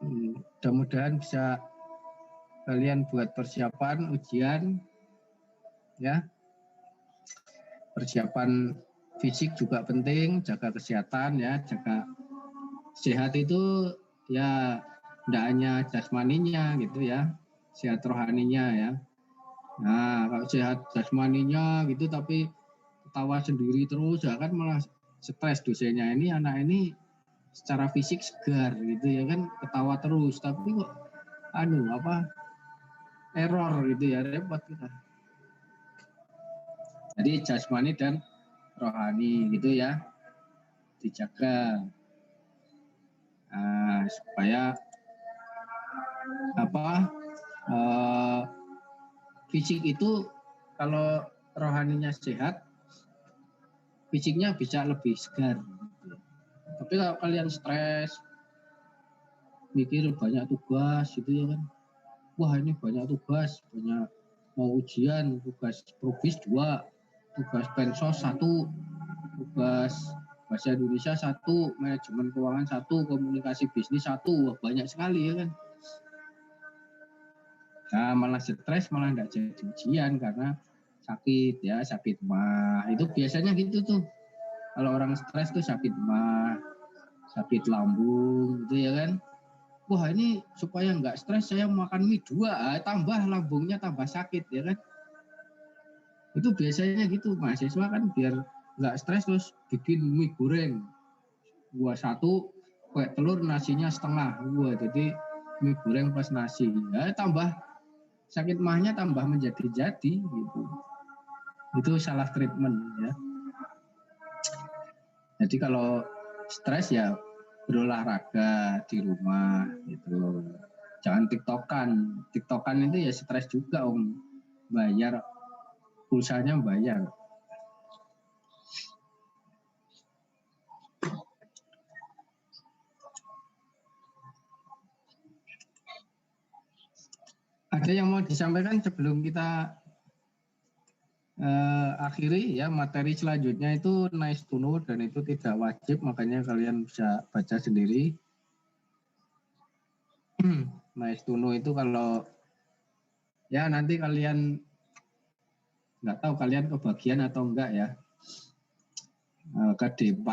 Mudah-mudahan bisa kalian buat persiapan ujian ya. Persiapan fisik juga penting, jaga kesehatan ya, jaga sehat itu ya tidak hanya jasmaninya gitu ya, sehat rohaninya ya. Nah kalau sehat jasmaninya gitu tapi ketawa sendiri terus ya kan malah stres dosennya. Ini anak ini secara fisik segar gitu ya kan, ketawa terus tapi kok error gitu ya, repot kita. Jadi jasmani dan rohani gitu ya dijaga. Supaya fisik itu kalau rohaninya sehat, fisiknya bisa lebih segar. Tapi kalau kalian stres, mikir banyak tugas gitu ya kan, wah ini banyak tugas, banyak mau ujian, tugas probis 2, tugas pensos 1, tugas bahasa Indonesia 1, manajemen keuangan 1, komunikasi bisnis 1, wah banyak sekali ya kan. Nah malah stres, malah tidak jadi ujian karena sakit ya, sakit mah. Itu biasanya gitu tuh. Kalau orang stres tuh sakit mah, sakit lambung gitu ya kan. Wah ini supaya nggak stres saya makan mie 2, tambah lambungnya tambah sakit ya kan. Itu biasanya gitu, mahasiswa kan biar nggak stres terus bikin mie goreng. Gua 1, kue telur nasinya setengah. Jadi mie goreng plus nasi. Ya tambah sakit mahnya tambah menjadi-jadi gitu. Itu salah treatment ya. Jadi kalau stres ya berolahraga di rumah gitu. Jangan tiktokan. Tiktokan itu ya stres juga bayar pulsanya bayar. Ada yang mau disampaikan sebelum kita akhiri ya. Materi selanjutnya itu nice to know dan itu tidak wajib, makanya kalian bisa baca sendiri. Nice to know itu kalau ya nanti kalian nggak tahu kalian kebagian atau enggak ya, ke D4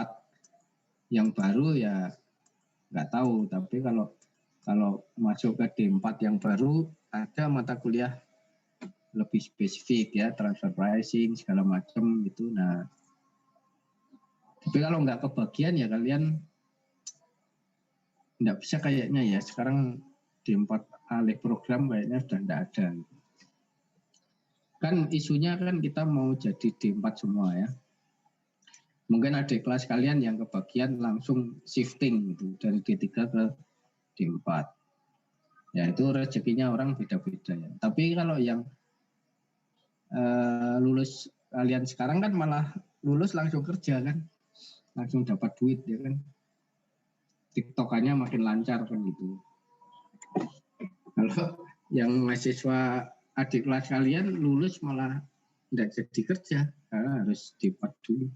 yang baru ya nggak tahu, tapi kalau masuk ke D4 yang baru ada mata kuliah lebih spesifik ya, transfer pricing segala macam gitu. Nah tapi kalau nggak kebagian ya kalian nggak bisa kayaknya ya, sekarang D4 alih program kayaknya sudah nggak ada. Kan isunya kan kita mau jadi D4 semua ya. Mungkin ada kelas kalian yang kebagian langsung shifting gitu, dari D3 ke D4. Ya itu rezekinya orang beda-beda ya. Tapi kalau yang lulus kalian sekarang kan malah lulus langsung kerja kan, langsung dapat duit ya kan. TikTokannya makin lancar kan gitu. Kalau yang mahasiswa adik kelas kalian lulus malah tidak jadi kerja karena harus D4 dulu.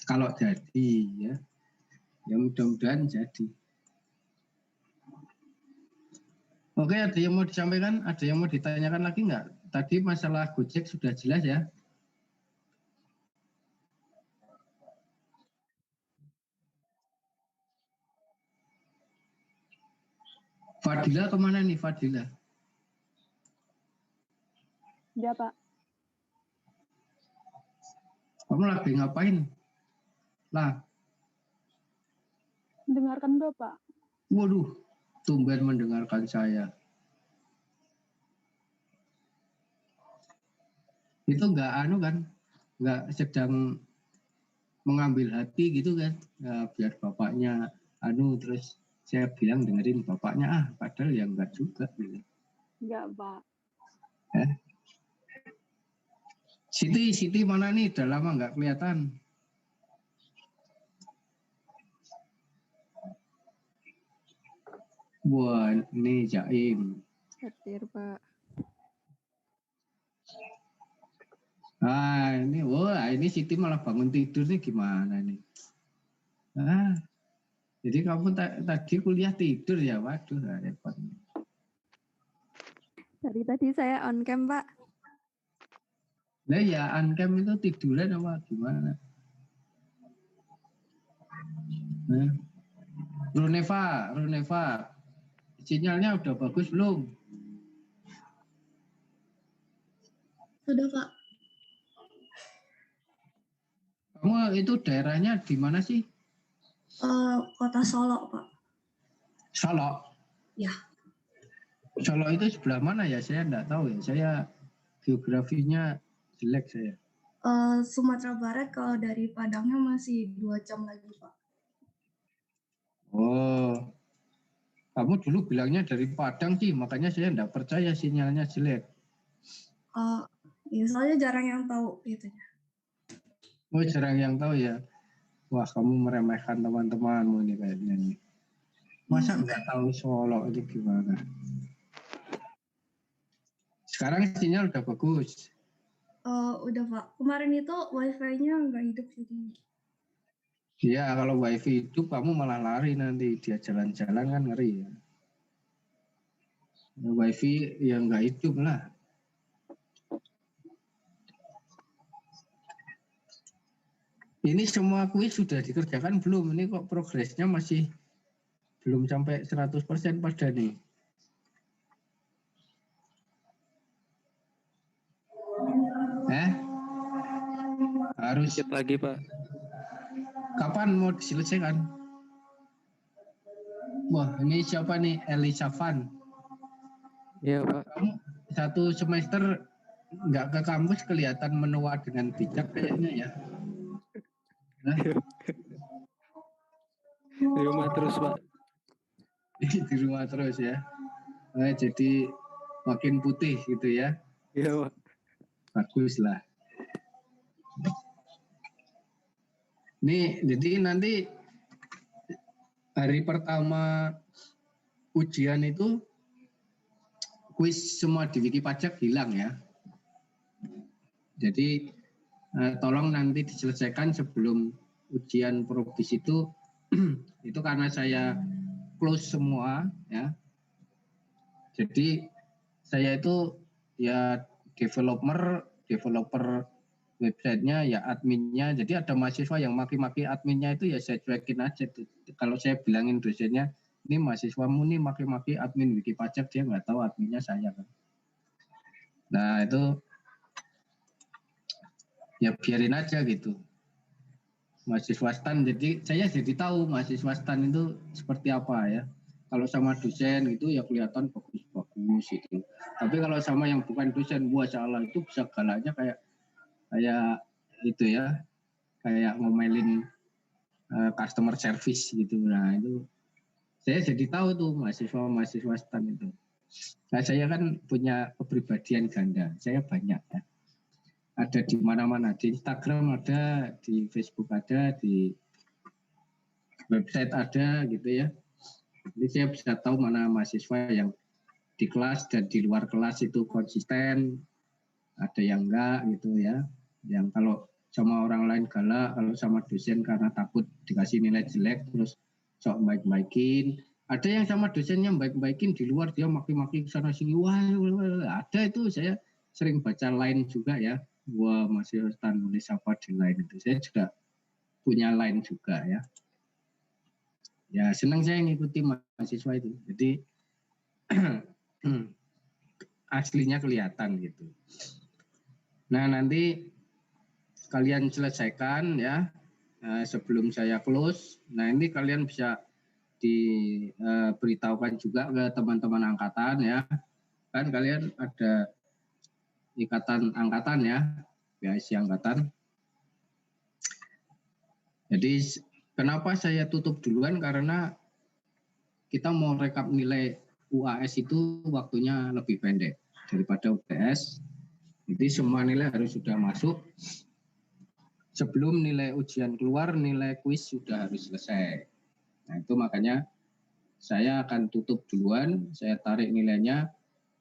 Kalau jadi ya mudah-mudahan jadi. Oke, ada yang mau disampaikan? Ada yang mau ditanyakan lagi nggak? Tadi masalah Gojek sudah jelas ya. Fadila kemana nih Fadila? Ya, Pak. Kamu lagi ngapain? Lah, Mendengarkan Bapak. waduh, tumben mendengarkan saya. Itu nggak kan? Nggak sedang mengambil hati gitu kan? Ya, biar bapaknya terus saya bilang dengerin bapaknya padahal ya nggak juga gitu. Enggak, Pak. Siti mana nih? Udah lama nggak kelihatan. Wah, ini Jaim. Hadir, Pak. Ini Siti malah bangun tidur nih gimana nih? Jadi kamu tadi kuliah tidur ya? Waduh, repot. Dari tadi saya on cam, Pak. Nah ya, on cam itu tiduran apa gimana? Runeva, sinyalnya udah bagus belum? Sudah, Pak. Kamu itu daerahnya di mana sih? Kota Solo, Pak. Solo? Ya. Solo itu sebelah mana ya? Saya enggak tahu ya. Saya geografinya jelek saya. Sumatera Barat, kalau dari Padangnya masih 2 jam lagi, Pak. Oh, kamu dulu bilangnya dari Padang sih, makanya saya enggak percaya sinyalnya jelek. Ya, soalnya jarang yang tahu gitu. Oh, jarang yang tahu ya. Wah, kamu meremehkan teman-temanmu ini kayaknya nih. Masa nggak tahu Solo itu gimana? Sekarang sinyal udah bagus. Udah, Pak. Kemarin itu wifi-nya nggak hidup jadi. Iya, kalau wifi hidup kamu malah lari nanti dia jalan-jalan kan ngeri ya. Wifi yang nggak hidup lah. Ini semua kuis sudah dikerjakan belum? Ini kok progresnya masih belum sampai 100% pada nih. Harus Sedikit lagi, Pak. Kapan mau diselesaikan? Wah, ini siapa nih? Elisa Van. Iya, Pak. Kamu satu semester nggak ke kampus kelihatan menua dengan bijak kayaknya ya. Di rumah terus, Pak. Di rumah terus ya. Jadi makin putih gitu ya. Iya, Pak. Bagus lah. Nih, jadi nanti hari pertama ujian itu kuis semua di Wiki Pajak hilang ya. Jadi tolong nanti diselesaikan sebelum ujian probis itu karena saya close semua ya. Jadi saya itu ya developer websitenya ya adminnya. Jadi ada mahasiswa yang maki-maki adminnya itu ya saya cuekin aja tuh. Kalau saya bilangin dosennya, ini mahasiswamu nih maki-maki admin Wiki Pajak, dia nggak tahu adminnya saya kan. Nah itu ya biarin aja gitu. Mahasiswa STAN, jadi saya jadi tahu mahasiswa STAN itu seperti apa ya. Kalau sama dosen itu ya kelihatan bagus-bagus itu. Tapi kalau sama yang bukan dosen, wah salah itu bisa galaknya kayak itu ya, kayak ngomelin customer service gitu. Nah itu saya jadi tahu tuh mahasiswa STAN itu. Nah saya kan punya kepribadian ganda, saya banyak ya. Ada di mana-mana, di Instagram ada, di Facebook ada, di website ada gitu ya. Jadi saya bisa tahu mana mahasiswa yang di kelas dan di luar kelas itu konsisten, ada yang enggak gitu ya. Yang kalau sama orang lain galak, kalau sama dosen karena takut dikasih nilai jelek terus sok baik-baikin. Ada yang sama dosennya baik-baikin, di luar dia maki-maki sana sini. Wah, ada itu, saya sering baca line juga ya. Wah, masih STAN nulis apa di line itu. Saya juga punya line juga ya. Ya senang saya ngikuti mahasiswa itu. Jadi aslinya kelihatan gitu. Nah, nanti kalian selesaikan ya sebelum saya close. Nah, ini kalian bisa diberitahukan juga ke teman-teman angkatan ya. Kan kalian ada ikatan angkatan ya, PAIC angkatan. Jadi kenapa saya tutup duluan, karena kita mau rekap nilai UAS itu waktunya lebih pendek daripada UTS. Jadi semua nilai harus sudah masuk. Sebelum nilai ujian keluar, nilai kuis sudah harus selesai. Nah, itu makanya saya akan tutup duluan, saya tarik nilainya,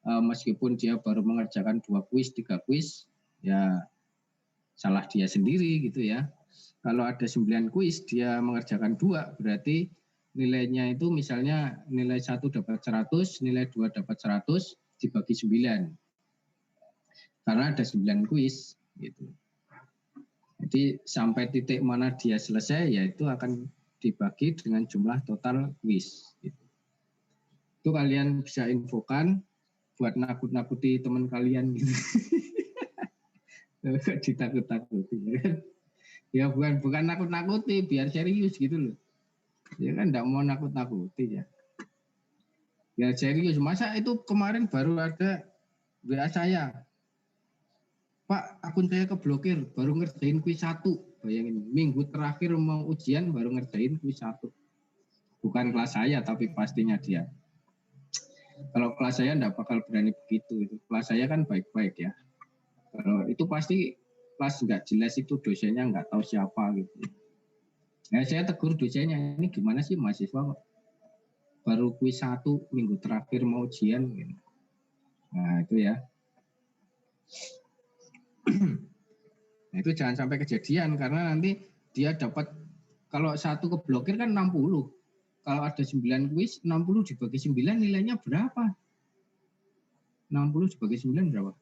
meskipun dia baru mengerjakan 2 kuis, 3 kuis, ya salah dia sendiri gitu ya. Kalau ada 9 kuis, dia mengerjakan 2, berarti nilainya itu misalnya nilai 1 dapat 100, nilai 2 dapat 100, dibagi 9. Karena ada 9 kuis gitu. Jadi sampai titik mana dia selesai, yaitu akan dibagi dengan jumlah total kuis. Gitu. Itu kalian bisa infokan buat nakut-nakuti teman kalian gitu. Ditakut-takuti ya kan. Ya bukan nakut-nakuti, biar serius gitu loh. Ya kan enggak mau nakut-nakuti ya. Ya serius, masa itu kemarin baru ada WA saya. Pak, akun saya keblokir, baru ngerjain kuis 1. Bayangin, minggu terakhir mau ujian baru ngerjain kuis 1. Bukan kelas saya, tapi pastinya dia. Kalau kelas saya enggak bakal berani begitu. Kelas saya kan baik-baik ya. Kalau itu pasti kelas nggak jelas, itu dosennya nggak tahu siapa gitu. Nah, saya tegur dosennya, ini gimana sih mahasiswa kok baru kuis 1 minggu terakhir mau ujian gitu. Nah itu ya. Nah, itu jangan sampai kejadian, karena nanti dia dapat, kalau 1 keblokir kan 60. Kalau ada 9 kuis, 60 dibagi 9 nilainya berapa? 60 dibagi 9 berapa?